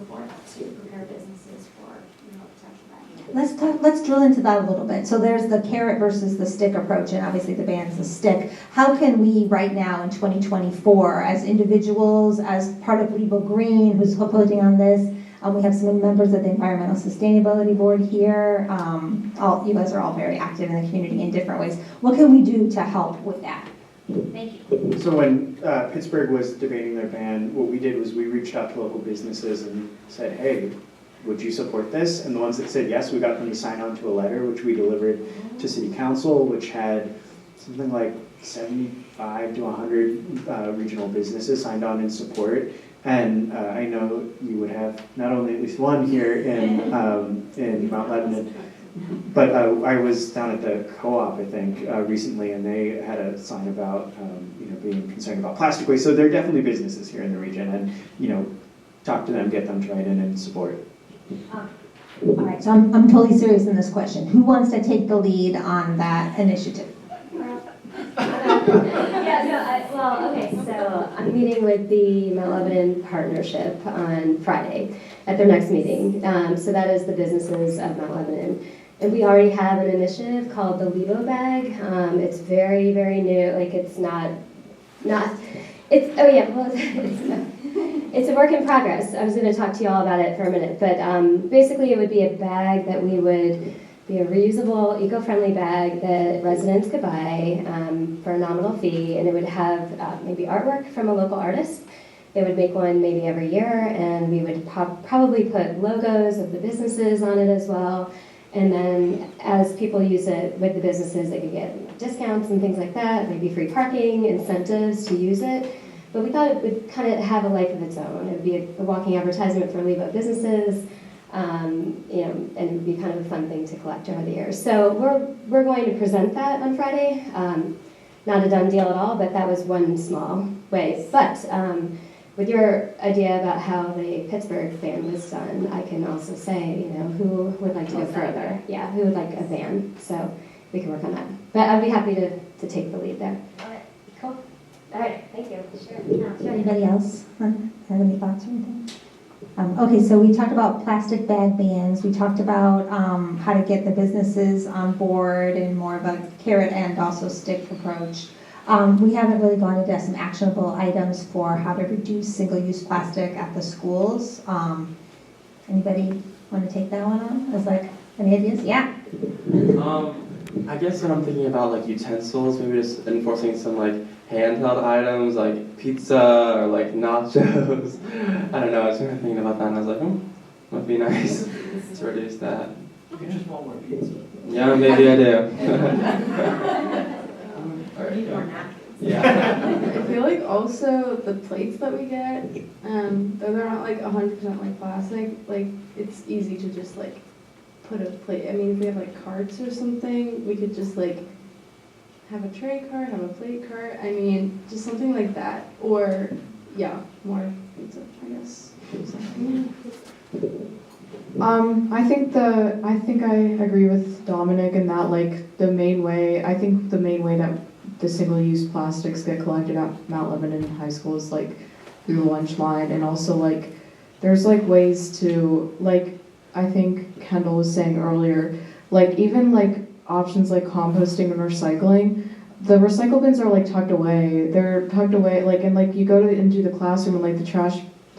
forth to prepare businesses for potential buying. Let's drill into that a little bit. So there's the carrot versus the stick approach, and obviously the band's the stick. How can we right now in 2024, as individuals, as part of LeboGreen, who's putting on this, we have some members of the Environmental Sustainability Board here. You guys are all very active in the community in different ways. What can we do to help with that? Thank you. So when Pittsburgh was debating their ban, what we did was we reached out to local businesses and said, hey, would you support this? And the ones that said yes, we got them to sign on to a letter, which we delivered to City Council, which had something like 75 to 100 regional businesses signed on in support. And I know you would have not only at least one here in Mount Lebanon, but I was down at the co-op, I think, recently, and they had a sign about being concerned about plastic waste. So there are definitely businesses here in the region, and talk to them, get them to write in and support. All right, so I'm totally serious in this question. Who wants to take the lead on that initiative? So I'm meeting with the Mount Lebanon Partnership on Friday at their next meeting. So that is the businesses of Mount Lebanon. And we already have an initiative called the Lebo Bag. It's very, very new. Like it's it's a work in progress. I was going to talk to you all about it for a minute, but basically it would be a bag that be a reusable, eco-friendly bag that residents could buy for a nominal fee, and it would have maybe artwork from a local artist. They would make one maybe every year, and we would probably put logos of the businesses on it as well. And then as people use it with the businesses, they could get discounts and things like that, maybe free parking, incentives to use it. But we thought it would kind of have a life of its own. It would be a walking advertisement for Lebo businesses, and it would be kind of a fun thing to collect over the years. So we're going to present that on Friday. Not a done deal at all, but that was one small way. But with your idea about how the Pittsburgh ban was done, I can also say, who would like to go further? Yeah, who would like a ban? So we can work on that. But I'd be happy to take the lead there. All right, cool. All right, thank you. Sure. Anybody else have any thoughts or anything? Okay, so we talked about plastic bag bans. We talked about how to get the businesses on board and more of a carrot and also stick approach. We haven't really gone into some actionable items for how to reduce single-use plastic at the schools. Anybody want to take that one on? As any ideas? Yeah. I guess when I'm thinking about like utensils, maybe just enforcing some like handheld items like pizza or like nachos. I don't know, I was kind of thinking about that and I was like, would be nice to reduce that. You just want more pizza. Yeah, maybe I do. I feel like also the plates that we get, though they're not like 100% like plastic, like it's easy to just like put a plate. I mean, if we have like carts or something, we could just like have a tray cart, have a plate cart. I mean, just something like that. Or yeah, more pizza, I guess. I think I agree with Dominic in that like the main way that the single-use plastics get collected at Mount Lebanon High School is like through the lunch line, and also like there's like ways to like I think Kendall was saying earlier, like even like options like composting and recycling. The recycle bins are like tucked away. They're tucked away like and like you go into the classroom and like the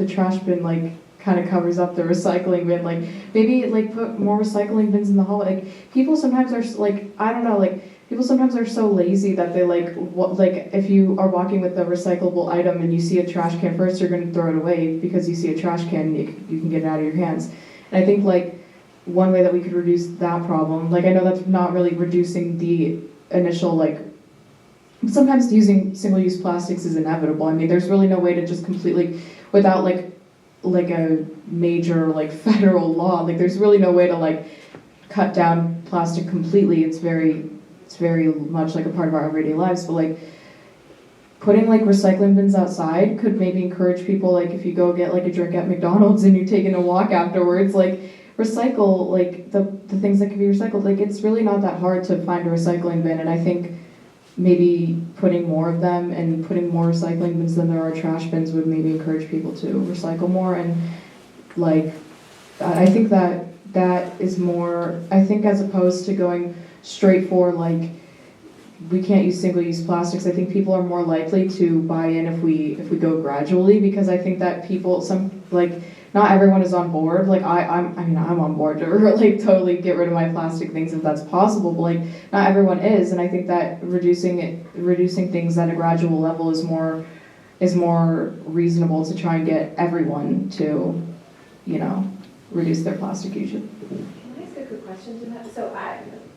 trash bin like kind of covers up the recycling bin. Like maybe like put more recycling bins in the hall. Like people sometimes are like I don't know like. People sometimes are so lazy that they like if you are walking with a recyclable item and you see a trash can first, you're going to throw it away because you see a trash can, you can get it out of your hands. And I think like one way that we could reduce that problem, like I know that's not really reducing the initial like, sometimes using single-use plastics is inevitable. I mean, there's really no way to just completely, without like a major like federal law, like there's really no way to like cut down plastic completely. It's very it's very much like a part of our everyday lives, but like putting like recycling bins outside could maybe encourage people, like if you go get like a drink at McDonald's and you're taking a walk afterwards, like recycle like the things that can be recycled. Like it's really not that hard to find a recycling bin, and I think maybe putting more of them and putting more recycling bins than there are trash bins would maybe encourage people to recycle more. And like I think that is more, I think, as opposed to going straight for like we can't use single-use plastics. I think people are more likely to buy in if we go gradually, because I think that people, not everyone is on board. Like I'm on board to like totally get rid of my plastic things if that's possible, but like not everyone is, and I think that reducing things at a gradual level is more reasonable to try and get everyone to, reduce their plastic usage. Can I ask a quick question to that? So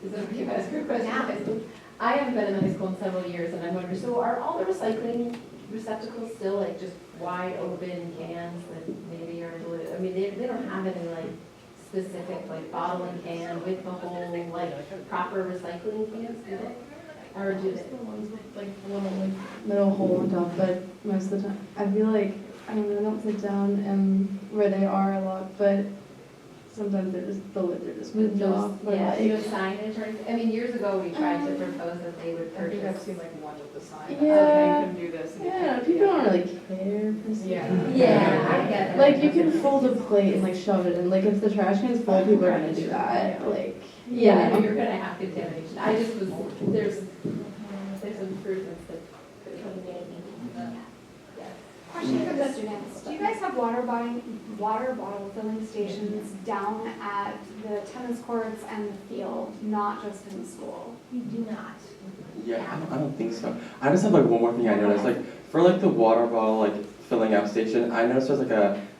is that okay if I ask a question? I haven't been in high school in several years, and I'm wondering, so are all the recycling receptacles still like just wide open cans that maybe are, I mean, they don't have any like specific like bottling can with the whole like proper recycling cans, do they? Or do they? The ones with like the little like little hole on top, but most of the time I feel like I don't sit down and where they are a lot, but sometimes the lids are just With ripped those, off. But yeah, like, you know, signage or anything? I mean, years ago, we tried to propose that they would I think I've purchase. seen like one with the sign. Yeah. Okay, you can do this. yeah, people don't really care per se. Yeah, I get it. Like you can fold a plate and like shove it in. Like if the trash can is full, people are gonna do that. Like Yeah, you're gonna have contamination. I just was, there's improvements that could come in. Question for the students. Do you guys have water bottle filling stations down at the tennis courts and the field, not just in the school? We do not. Yeah, I don't think so. I just have like one more thing I noticed. Like for like the water bottle like filling up station, I noticed there's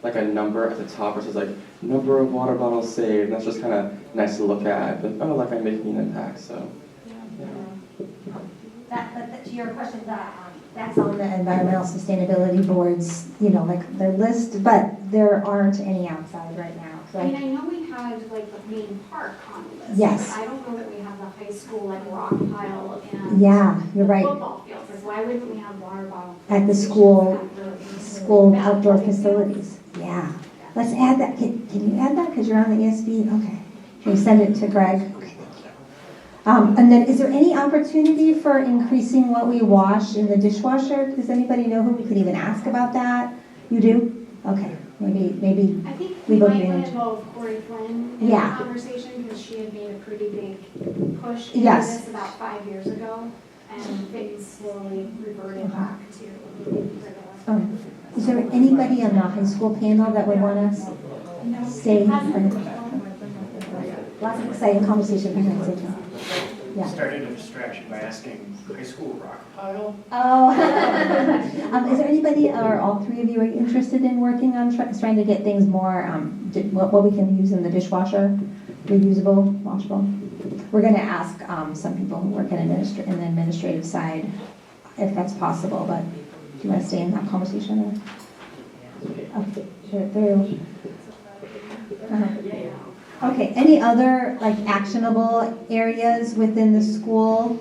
like a number at the top which says like number of water bottles saved. And that's just kind of nice to look at. But oh, like I'm making an impact. So. But to your question, that's on the environmental sustainability boards, like their list, but there aren't any outside right now. So I mean, I know we had like the main park on the list. Yes. But I don't know that we have the high school like rock pile and yeah, you're right. football fields. Like, why wouldn't we have water bottle At the stations school outdoor facilities. Yeah. Let's add that. Can you add that? Because you're on the ESB? Okay. Can you send it to Greg? Okay, thank you. And then is there any opportunity for increasing what we wash in the dishwasher? Does anybody know who we could even ask about that? You do? Okay. Maybe. I think we might want to involve Corey Flynn in Yeah. the conversation because she had made a pretty big push into Yes. this about 5 years ago, and things slowly reverted back to. Is there anybody on the high school panel that would want to stay? Lots of exciting conversation. Yeah. Started a distraction by asking high school rock pile. Oh. Is there anybody, or all three of you, are you interested in working on trying to get things more, what we can use in the dishwasher, reusable, washable? We're going to ask some people who work in the administrative side if that's possible, but do you want to stay in that conversation? Okay, share it through. Okay, any other like actionable areas within the school?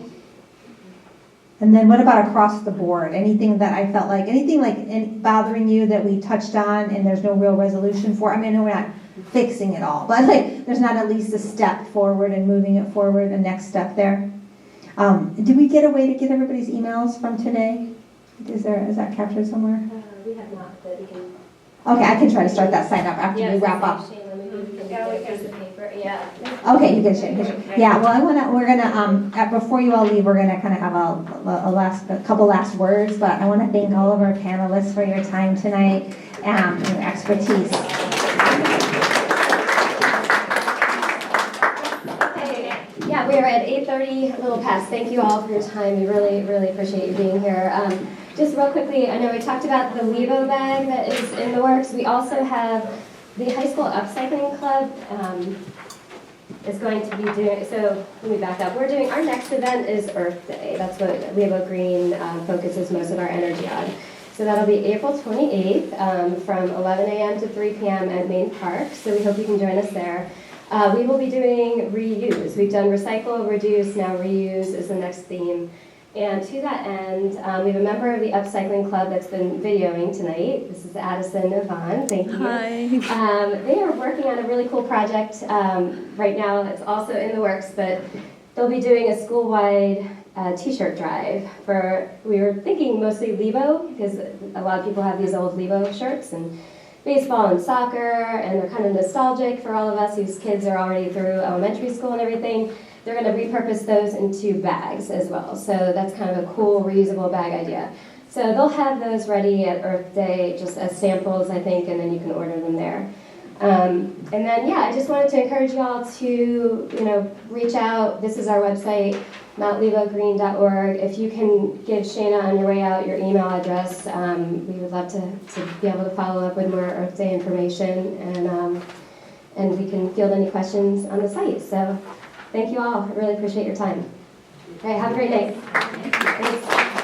And then what about across the board? Anything that I felt like, anything bothering you that we touched on and there's no real resolution for? I mean, I know we're not fixing it all, but like there's not at least a step forward and moving it forward, a next step there. Did we get a way to get everybody's emails from today? Is that captured somewhere? We have not, but we can. Okay, I can try to start that sign up after we wrap up. Yeah. Okay, you can share. Yeah, well, we're gonna, before you all leave, we're gonna kind of have a couple last words, but I want to thank all of our panelists for your time tonight and your expertise. Yeah, we are at 8:30, a little past. Thank you all for your time. We really, really appreciate you being here. Just real quickly, I know we talked about the Lebo bag that is in the works. We also have the high school upcycling club is going to be doing, so let me back up. Our next event is Earth Day. That's what LeboGreen focuses most of our energy on. So that'll be April 28th from 11 a.m. to 3 p.m. at Main Park. So we hope you can join us there. We will be doing reuse. We've done recycle, reduce, now reuse is the next theme. And to that end, we have a member of the Upcycling Club that's been videoing tonight. This is Addison Yvonne, thank you. Hi. They are working on a really cool project right now that's also in the works, but they'll be doing a school-wide t-shirt drive for, we were thinking mostly Lebo, because a lot of people have these old Lebo shirts, and baseball and soccer, and they're kind of nostalgic for all of us whose kids are already through elementary school and everything. They're going to repurpose those into bags as well. So that's kind of a cool reusable bag idea. So they'll have those ready at Earth Day just as samples, I think, and then you can order them there. And then, yeah, I just wanted to encourage you all to, reach out. This is our website, LeboGreen.org. If you can give Shayna on your way out your email address, we would love to be able to follow up with more Earth Day information, and we can field any questions on the site. So thank you all. I really appreciate your time. All right, have a great night. Thanks.